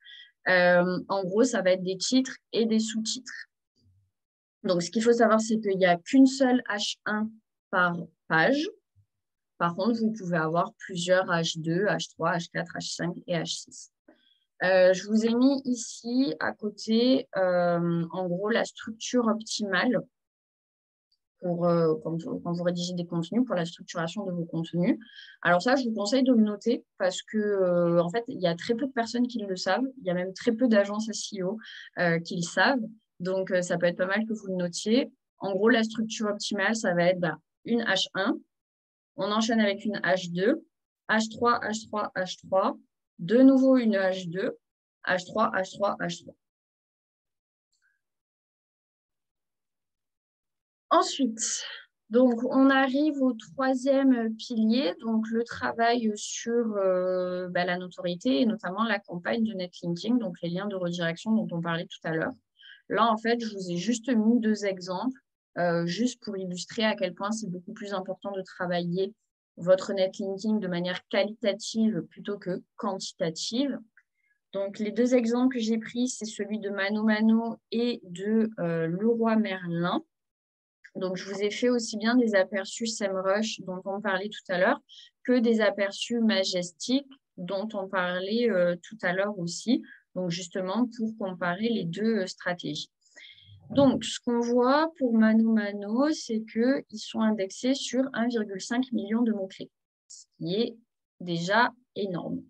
En gros, ça va être des titres et des sous-titres. Donc, ce qu'il faut savoir, c'est qu'il n'y a qu'une seule H1 par page. Par contre, vous pouvez avoir plusieurs H2, H3, H4, H5 et H6. Je vous ai mis ici à côté, en gros, la structure optimale pour, quand vous rédigez des contenus, pour la structuration de vos contenus. Alors ça, je vous conseille de le noter parce que, en fait, il y a très peu de personnes qui le savent. Il y a même très peu d'agences SEO qui le savent. Donc, ça peut être pas mal que vous le notiez. En gros, la structure optimale, ça va être une H1. On enchaîne avec une H2, H3, H3, H3. De nouveau une H2, H3, H3, H3. Ensuite, donc, on arrive au 3e pilier, donc le travail sur la notoriété et notamment la campagne de netlinking, donc les liens de redirection dont on parlait tout à l'heure. Là, en fait, je vous ai juste mis 2 exemples, juste pour illustrer à quel point c'est beaucoup plus important de travailler votre netlinking de manière qualitative plutôt que quantitative. Donc, les 2 exemples que j'ai pris, c'est celui de Mano Mano et de Leroy Merlin. Donc, je vous ai fait aussi bien des aperçus SEMrush dont on parlait tout à l'heure que des aperçus Majestic dont on parlait tout à l'heure aussi. Donc, justement, pour comparer les 2 stratégies. Donc, ce qu'on voit pour ManoMano, c'est qu'ils sont indexés sur 1,5 million de mots-clés, ce qui est déjà énorme.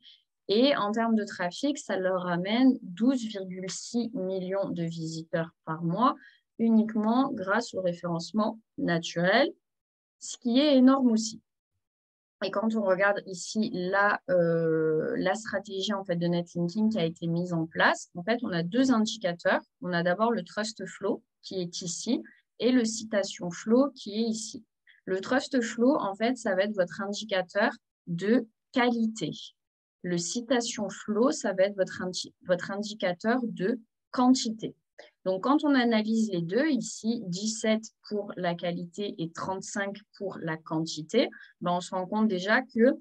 Et en termes de trafic, ça leur ramène 12,6 millions de visiteurs par mois, uniquement grâce au référencement naturel, ce qui est énorme aussi. Et quand on regarde ici la stratégie en fait, de netlinking qui a été mise en place, en fait, on a deux indicateurs. On a d'abord le trust flow qui est ici et le citation flow qui est ici. Le trust flow, en fait, ça va être votre indicateur de qualité. Le citation flow, ça va être votre indicateur de quantité. Donc, quand on analyse les deux, ici, 17 pour la qualité et 35 pour la quantité, ben, on se rend compte déjà que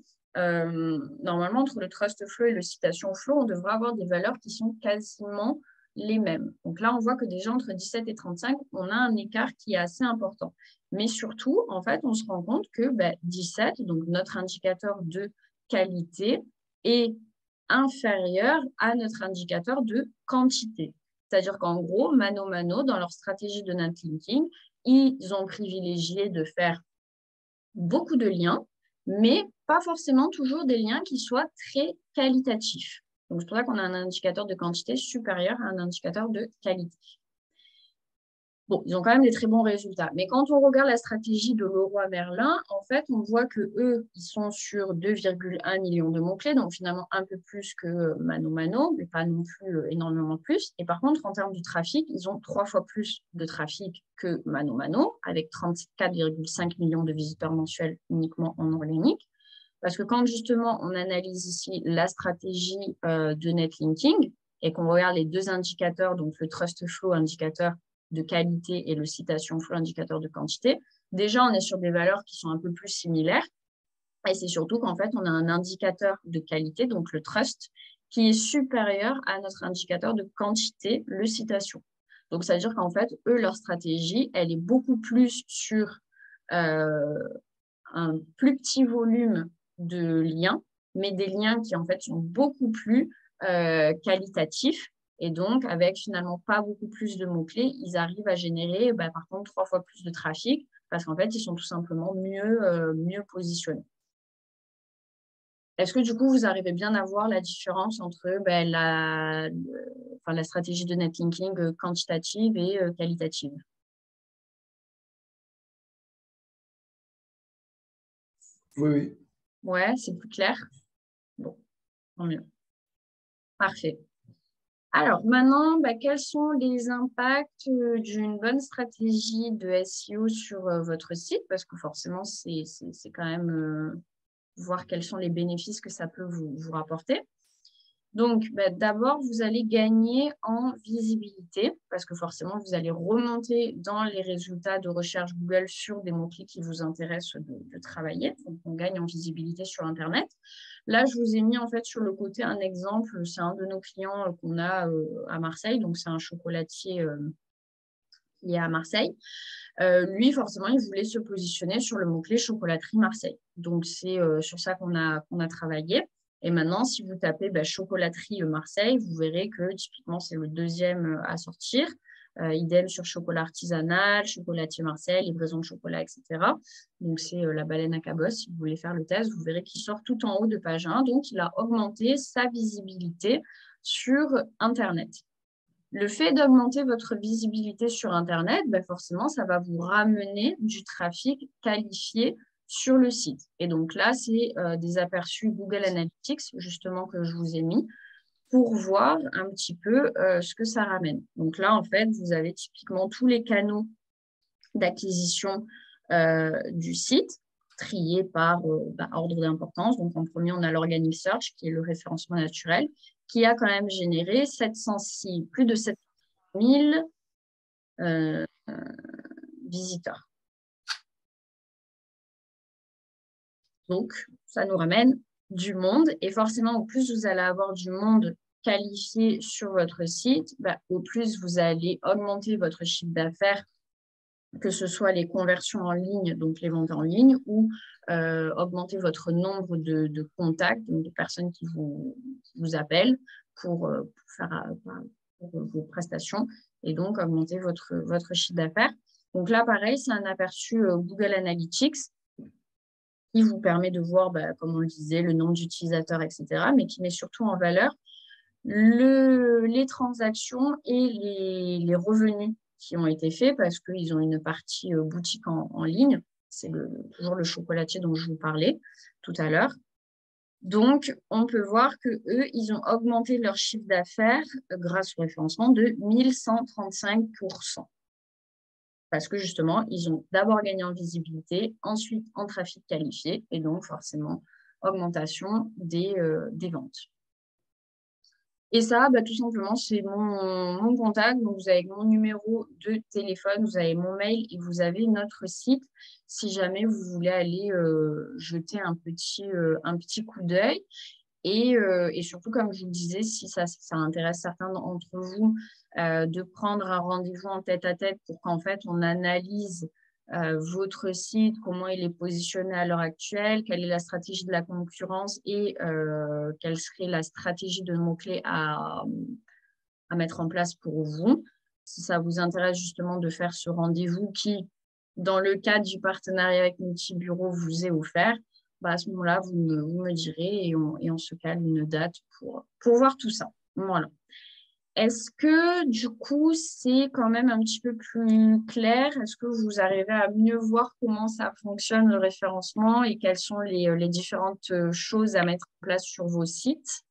normalement, entre le trust flow et le citation flow, on devrait avoir des valeurs qui sont quasiment les mêmes. Donc là, on voit que déjà entre 17 et 35, on a un écart qui est assez important. Mais surtout, en fait, on se rend compte que 17, donc notre indicateur de qualité, est inférieur à notre indicateur de quantité. C'est-à-dire qu'en gros, ManoMano, dans leur stratégie de netlinking, ils ont privilégié de faire beaucoup de liens, mais pas forcément toujours des liens qui soient très qualitatifs. Donc, c'est pour ça qu'on a un indicateur de quantité supérieur à un indicateur de qualité. Bon, ils ont quand même des très bons résultats. Mais quand on regarde la stratégie de Leroy Merlin, en fait, on voit qu'eux, ils sont sur 2,1 millions de mots-clés, donc finalement un peu plus que ManoMano, mais pas non plus énormément plus. Et par contre, en termes du trafic, ils ont 3 fois plus de trafic que ManoMano, avec 34,5 millions de visiteurs mensuels uniquement en organique. Parce que quand justement on analyse ici la stratégie de netlinking et qu'on regarde les deux indicateurs, donc le trust flow indicateur de qualité et le citation flow indicateur de quantité, déjà on est sur des valeurs qui sont un peu plus similaires. Et c'est surtout qu'en fait, on a un indicateur de qualité, donc le trust, qui est supérieur à notre indicateur de quantité, le citation. Donc, ça veut dire qu'en fait, eux, leur stratégie, elle est beaucoup plus sur un plus petit volume de liens, mais des liens qui, en fait, sont beaucoup plus qualitatifs. Et donc, avec finalement pas beaucoup plus de mots-clés, ils arrivent à générer, par contre, 3 fois plus de trafic parce qu'en fait, ils sont tout simplement mieux positionnés. Est-ce que du coup, vous arrivez bien à voir la différence entre la stratégie de netlinking quantitative et qualitative? Oui, oui. Ouais, c'est plus clair? Bon, tant mieux. Parfait. Alors maintenant, quels sont les impacts d'une bonne stratégie de SEO sur votre site? Parce que forcément, c'est quand même voir quels sont les bénéfices que ça peut vous rapporter. Donc, d'abord, vous allez gagner en visibilité parce que forcément, vous allez remonter dans les résultats de recherche Google sur des mots-clés qui vous intéressent de travailler. Donc, on gagne en visibilité sur Internet. Là, je vous ai mis en fait sur le côté un exemple. C'est un de nos clients qu'on a à Marseille. Donc, c'est un chocolatier qui est à Marseille. Lui, forcément, il voulait se positionner sur le mot-clé chocolaterie Marseille. Donc, c'est sur ça qu'on a travaillé. Et maintenant, si vous tapez chocolaterie Marseille, vous verrez que typiquement, c'est le deuxième à sortir. Idem sur chocolat artisanal, chocolatier Marseille, livraison de chocolat, etc. Donc, c'est la baleine à cabosse. Si vous voulez faire le test, vous verrez qu'il sort tout en haut de page 1. Donc, il a augmenté sa visibilité sur Internet. Le fait d'augmenter votre visibilité sur Internet, forcément, ça va vous ramener du trafic qualifié sur le site. Et donc là, c'est des aperçus Google Analytics, justement, que je vous ai mis pour voir un petit peu ce que ça ramène. Donc là, en fait, vous avez typiquement tous les canaux d'acquisition du site triés par ordre d'importance. Donc, en premier, on a l'Organic Search, qui est le référencement naturel, qui a quand même généré plus de 700 000 visiteurs. Donc, ça nous ramène du monde. Et forcément, au plus vous allez avoir du monde qualifié sur votre site, au plus vous allez augmenter votre chiffre d'affaires, que ce soit les conversions en ligne, donc les ventes en ligne, ou augmenter votre nombre de contacts, donc de personnes qui vous appellent pour vos prestations. et donc augmenter votre chiffre d'affaires. Donc là, pareil, c'est un aperçu Google Analytics qui vous permet de voir, comme on le disait, le nombre d'utilisateurs, etc., mais qui met surtout en valeur les transactions et les revenus qui ont été faits parce qu'ils ont une partie boutique en ligne. C'est toujours le chocolatier dont je vous parlais tout à l'heure. Donc, on peut voir qu'eux, ils ont augmenté leur chiffre d'affaires grâce au référencement de 1135%. Parce que justement, ils ont d'abord gagné en visibilité, ensuite en trafic qualifié et donc forcément augmentation des ventes. Et ça, tout simplement, c'est mon contact. Donc, vous avez mon numéro de téléphone, vous avez mon mail et vous avez notre site si jamais vous voulez aller jeter un petit coup d'œil. Et surtout, comme je vous le disais, si ça intéresse certains d'entre vous, de prendre un rendez-vous en tête-à-tête pour qu'en fait, on analyse votre site, comment il est positionné à l'heure actuelle, quelle est la stratégie de la concurrence et quelle serait la stratégie de mots-clés à mettre en place pour vous. Si ça vous intéresse justement de faire ce rendez-vous qui, dans le cadre du partenariat avec Multibureau, vous est offert, à ce moment-là, vous me direz et on se cale une date pour voir tout ça. Voilà. Est-ce que, du coup, c'est quand même un petit peu plus clair? Est-ce que vous arrivez à mieux voir comment ça fonctionne, le référencement, et quelles sont les différentes choses à mettre en place sur vos sites?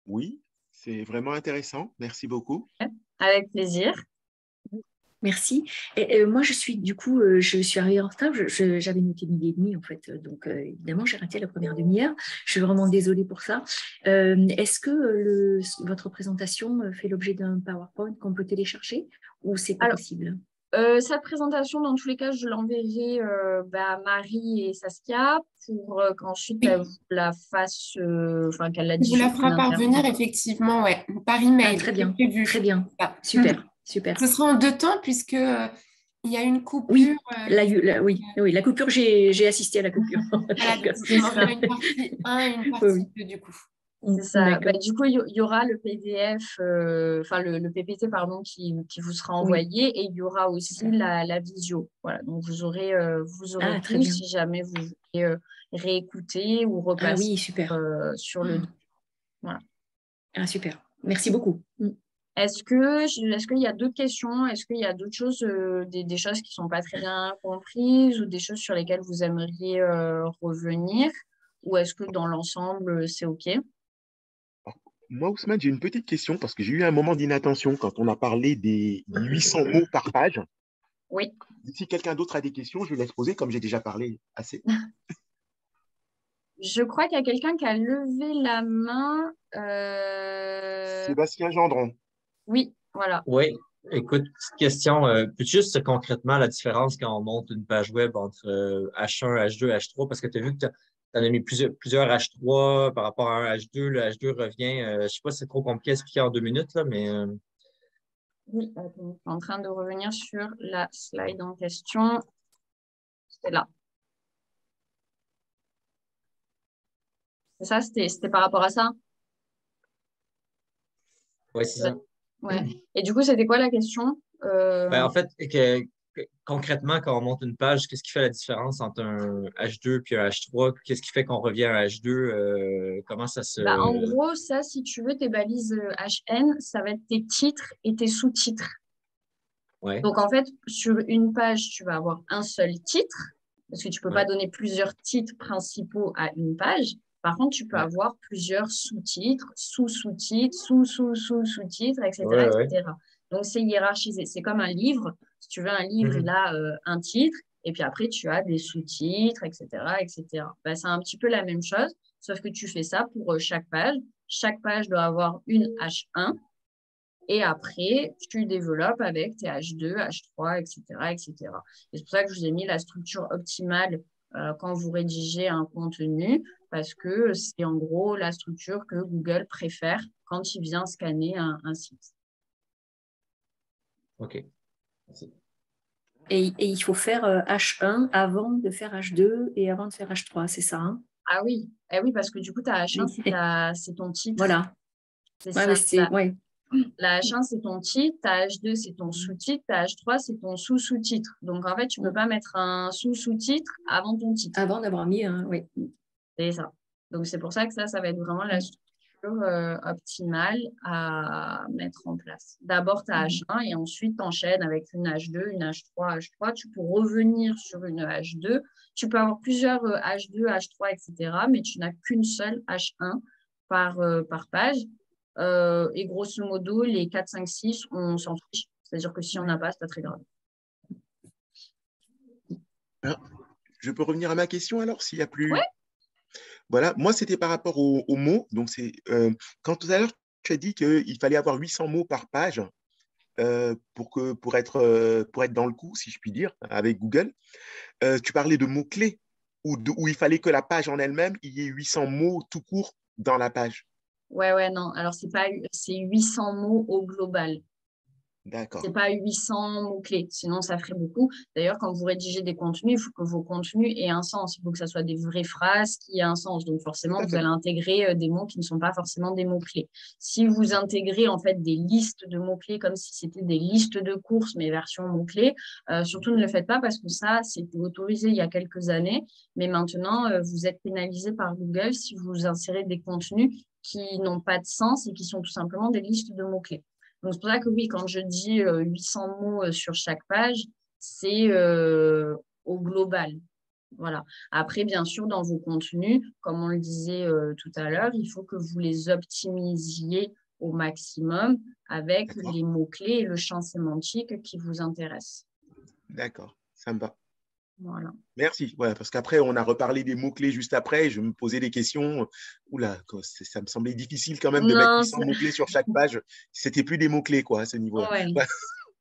Oui, c'est vraiment intéressant. Merci beaucoup. Avec plaisir. Merci. Et moi, je suis arrivée en retard. J'avais noté 12h30 en fait. Donc, évidemment, j'ai raté la première demi-heure. Je suis vraiment désolée pour ça. Est-ce que votre présentation fait l'objet d'un PowerPoint qu'on peut télécharger ou c'est pas possible? Cette présentation, dans tous les cas, je l'enverrai à Marie et Saskia pour qu'ensuite elles vous la fassent, qu'elle la vous la diffuse. fera parvenir, effectivement, ouais, par email. Très bien, très bien. Super. Super. Ce sera en 2 temps puisque il y a une coupure. Oui, la coupure, j'ai assisté à la coupure. Voilà, il y aura une partie 1 et une partie 2 du coup. C'est ça. Du coup, il y aura le PDF, le PPT, pardon, qui vous sera envoyé et il y aura aussi la visio. Voilà, donc vous aurez tout si jamais vous voulez réécouter ou repasser sur le dos. Voilà. Ah, super. Merci beaucoup. Est-ce qu'il y a d'autres questions? Est-ce qu'il y a d'autres choses, des choses qui ne sont pas très bien comprises ou des choses sur lesquelles vous aimeriez revenir? Ou est-ce que dans l'ensemble, c'est OK? Moi, Ousmane, j'ai une petite question parce que j'ai eu un moment d'inattention quand on a parlé des 800 mots par page. Oui. Si quelqu'un d'autre a des questions, je laisse poser comme j'ai déjà parlé assez. Je crois qu'il y a quelqu'un qui a levé la main. Sébastien Gendron. Oui, voilà. Oui, écoute, petite question. Peux-tu juste concrètement la différence quand on monte une page web entre H1, H2, H3? Parce que tu as vu que tu en as mis plusieurs H3 par rapport à un H2. Le H2 revient. Je ne sais pas si c'est trop compliqué à expliquer en 2 minutes, là, mais. Oui, je suis en train de revenir sur la slide en question. C'était là. C'est ça, c'était par rapport à ça? Oui, c'est ça. Ouais. Et du coup, c'était quoi la question? En fait, concrètement, quand on monte une page, qu'est-ce qui fait la différence entre un H2 et un H3? Qu'est-ce qui fait qu'on revient à un H2? Comment ça se... En gros, ça, si tu veux, tes balises HN, ça va être tes titres et tes sous-titres. Ouais. Donc, en fait, sur une page, tu vas avoir un seul titre, parce que tu ne peux pas donner plusieurs titres principaux à une page. Par contre, tu peux avoir plusieurs sous-titres, sous-sous-titres, sous-sous-sous-sous-titres, etc., etc. Donc, c'est hiérarchisé. C'est comme un livre. Si tu veux un livre, il a un titre, et puis après, tu as des sous-titres, etc., etc. C'est un petit peu la même chose, sauf que tu fais ça pour chaque page. Chaque page doit avoir une H1, et après, tu développes avec tes H2, H3, etc., etc. Et c'est pour ça que je vous ai mis la structure optimale quand vous rédigez un contenu, parce que c'est en gros la structure que Google préfère quand il vient scanner un site. OK. Merci. Et il faut faire H1 avant de faire H2 et avant de faire H3, c'est ça, hein? Ah oui, oui, parce que du coup, tu as H1, c'est ton titre. Voilà. C'est ça. La H1, c'est ton titre, ta H2, c'est ton sous-titre, ta H3, c'est ton sous-sous-titre. Donc, en fait, tu ne peux pas mettre un sous-sous-titre avant ton titre. Avant d'avoir mis un, oui. C'est ça. Donc, c'est pour ça que ça va être vraiment la structure optimale à mettre en place. D'abord, ta H1 et ensuite, tu enchaînes avec une H2, une H3, H3. Tu peux revenir sur une H2. Tu peux avoir plusieurs H2, H3, etc. Mais tu n'as qu'une seule H1 par page. Et grosso modo, les 4, 5, 6, on s'en fiche. C'est-à-dire que si on n'a pas, c'est pas très grave. Je peux revenir à ma question alors, s'il n'y a plus… Ouais. Voilà, moi, c'était par rapport aux mots. Donc, c'est quand tout à l'heure, tu as dit qu'il fallait avoir 800 mots par page pour être dans le coup, si je puis dire, avec Google. Tu parlais de mots-clés où il fallait que la page en elle-même, il y ait 800 mots tout court dans la page. Ouais, non. Alors, c'est 800 mots au global. D'accord. Ce n'est pas 800 mots-clés, sinon ça ferait beaucoup. D'ailleurs, quand vous rédigez des contenus, il faut que vos contenus aient un sens. Il faut que ça soit des vraies phrases qui aient un sens. Donc, forcément, vous allez intégrer des mots qui ne sont pas forcément des mots-clés. Si vous intégrez en fait des listes de mots-clés comme si c'était des listes de courses, mais version mots-clés, surtout ne le faites pas parce que ça, c'était autorisé il y a quelques années. Mais maintenant, vous êtes pénalisé par Google si vous insérez des contenus qui n'ont pas de sens et qui sont tout simplement des listes de mots-clés. Donc, c'est pour ça que oui, quand je dis 800 mots sur chaque page, c'est au global. Voilà. Après, bien sûr, dans vos contenus, comme on le disait tout à l'heure, il faut que vous les optimisiez au maximum avec les mots-clés et le champ sémantique qui vous intéressent. D'accord, ça me va. Voilà. Merci. Ouais, parce qu'après, on a reparlé des mots-clés juste après. Je me posais des questions. Oula, ça me semblait difficile quand même de mettre 800 mots-clés sur chaque page. C'était plus des mots-clés, quoi, à ce niveau-là. Ouais.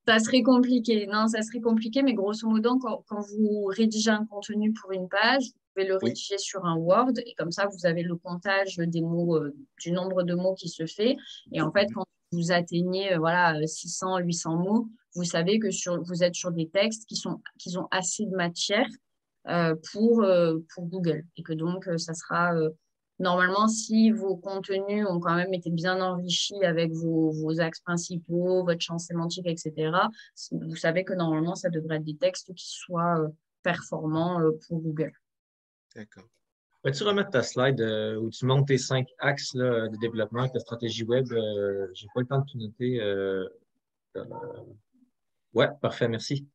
Ça serait compliqué. Non, ça serait compliqué, mais grosso modo, quand vous rédigez un contenu pour une page, vous pouvez le rédiger sur un Word et comme ça, vous avez le comptage des mots, du nombre de mots qui se fait. Et en fait, quand vous atteignez 600, 800 mots, vous savez que vous êtes sur des textes qui ont assez de matière pour Google. Et que donc, ça sera… normalement, si vos contenus ont quand même été bien enrichis avec vos axes principaux, votre champ sémantique, etc., vous savez que normalement, ça devrait être des textes qui soient performants pour Google. D'accord. Peux-tu remettre ta slide où tu montes tes 5 axes là, de développement avec ta stratégie web? Je n'ai pas le temps de tout noter. Ouais, parfait, merci.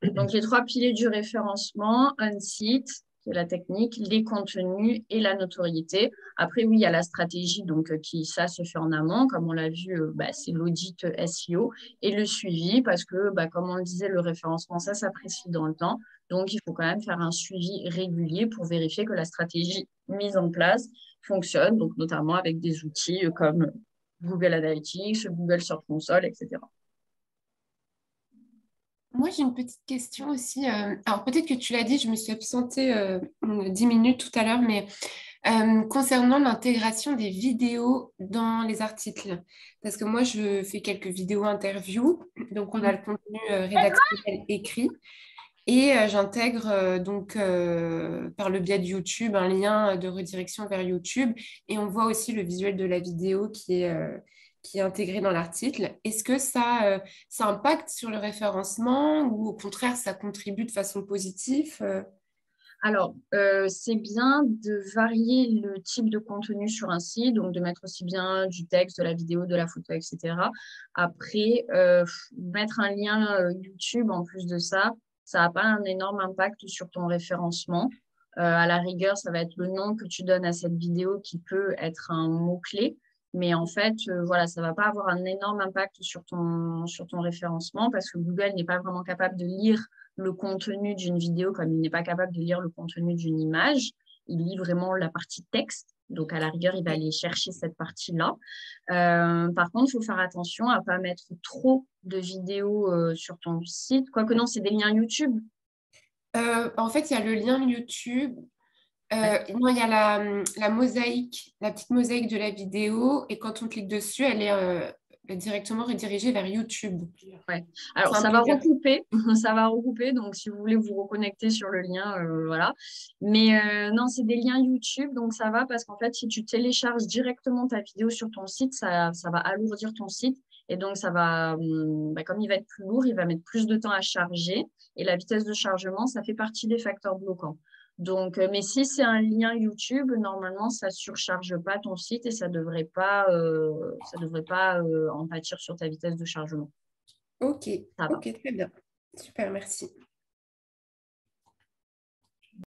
Donc, les 3 piliers du référencement, on-site, qui est la technique, les contenus et la notoriété. Après, oui, il y a la stratégie, donc ça se fait en amont. Comme on l'a vu, c'est l'audit SEO et le suivi, parce que, comme on le disait, le référencement, ça s'apprécie dans le temps. Donc, il faut quand même faire un suivi régulier pour vérifier que la stratégie mise en place fonctionne, donc notamment avec des outils comme Google Analytics, Google Search Console, etc. Moi, j'ai une petite question aussi. Alors, peut-être que tu l'as dit, je me suis absentée 10 minutes tout à l'heure, mais concernant l'intégration des vidéos dans les articles. Parce que moi, je fais quelques vidéos interviews, donc on a le contenu rédactionnel écrit. Et j'intègre par le biais de YouTube un lien de redirection vers YouTube. Et on voit aussi le visuel de la vidéo qui est intégré dans l'article. Est-ce que ça impacte sur le référencement ou au contraire, ça contribue de façon positive Alors, c'est bien de varier le type de contenu sur un site, donc de mettre aussi bien du texte, de la vidéo, de la photo, etc. Après, mettre un lien YouTube en plus de ça n'a pas un énorme impact sur ton référencement. À la rigueur, ça va être le nom que tu donnes à cette vidéo qui peut être un mot-clé. Mais en fait, ça ne va pas avoir un énorme impact sur ton référencement parce que Google n'est pas vraiment capable de lire le contenu d'une vidéo comme il n'est pas capable de lire le contenu d'une image. Il lit vraiment la partie texte. Donc, à la rigueur, il va aller chercher cette partie-là. Par contre, il faut faire attention à ne pas mettre trop de vidéos sur ton site. Quoique non, c'est des liens YouTube. En fait, il y a le lien YouTube. Non, il y a la mosaïque, la petite mosaïque de la vidéo. Et quand on clique dessus, elle est directement redirigée vers YouTube. Ouais. Alors, ça va recouper. Donc, si vous voulez vous reconnecter sur le lien, voilà. Mais non, c'est des liens YouTube. Donc, ça va parce qu'en fait, si tu télécharges directement ta vidéo sur ton site, ça va alourdir ton site. Et donc, ça va, comme il va être plus lourd, il va mettre plus de temps à charger. Et la vitesse de chargement, ça fait partie des facteurs bloquants. Donc, mais si c'est un lien YouTube, normalement, ça ne surcharge pas ton site et ça devrait pas en pâtir sur ta vitesse de chargement. Ok, Ça va. ok, très bien. Super, merci.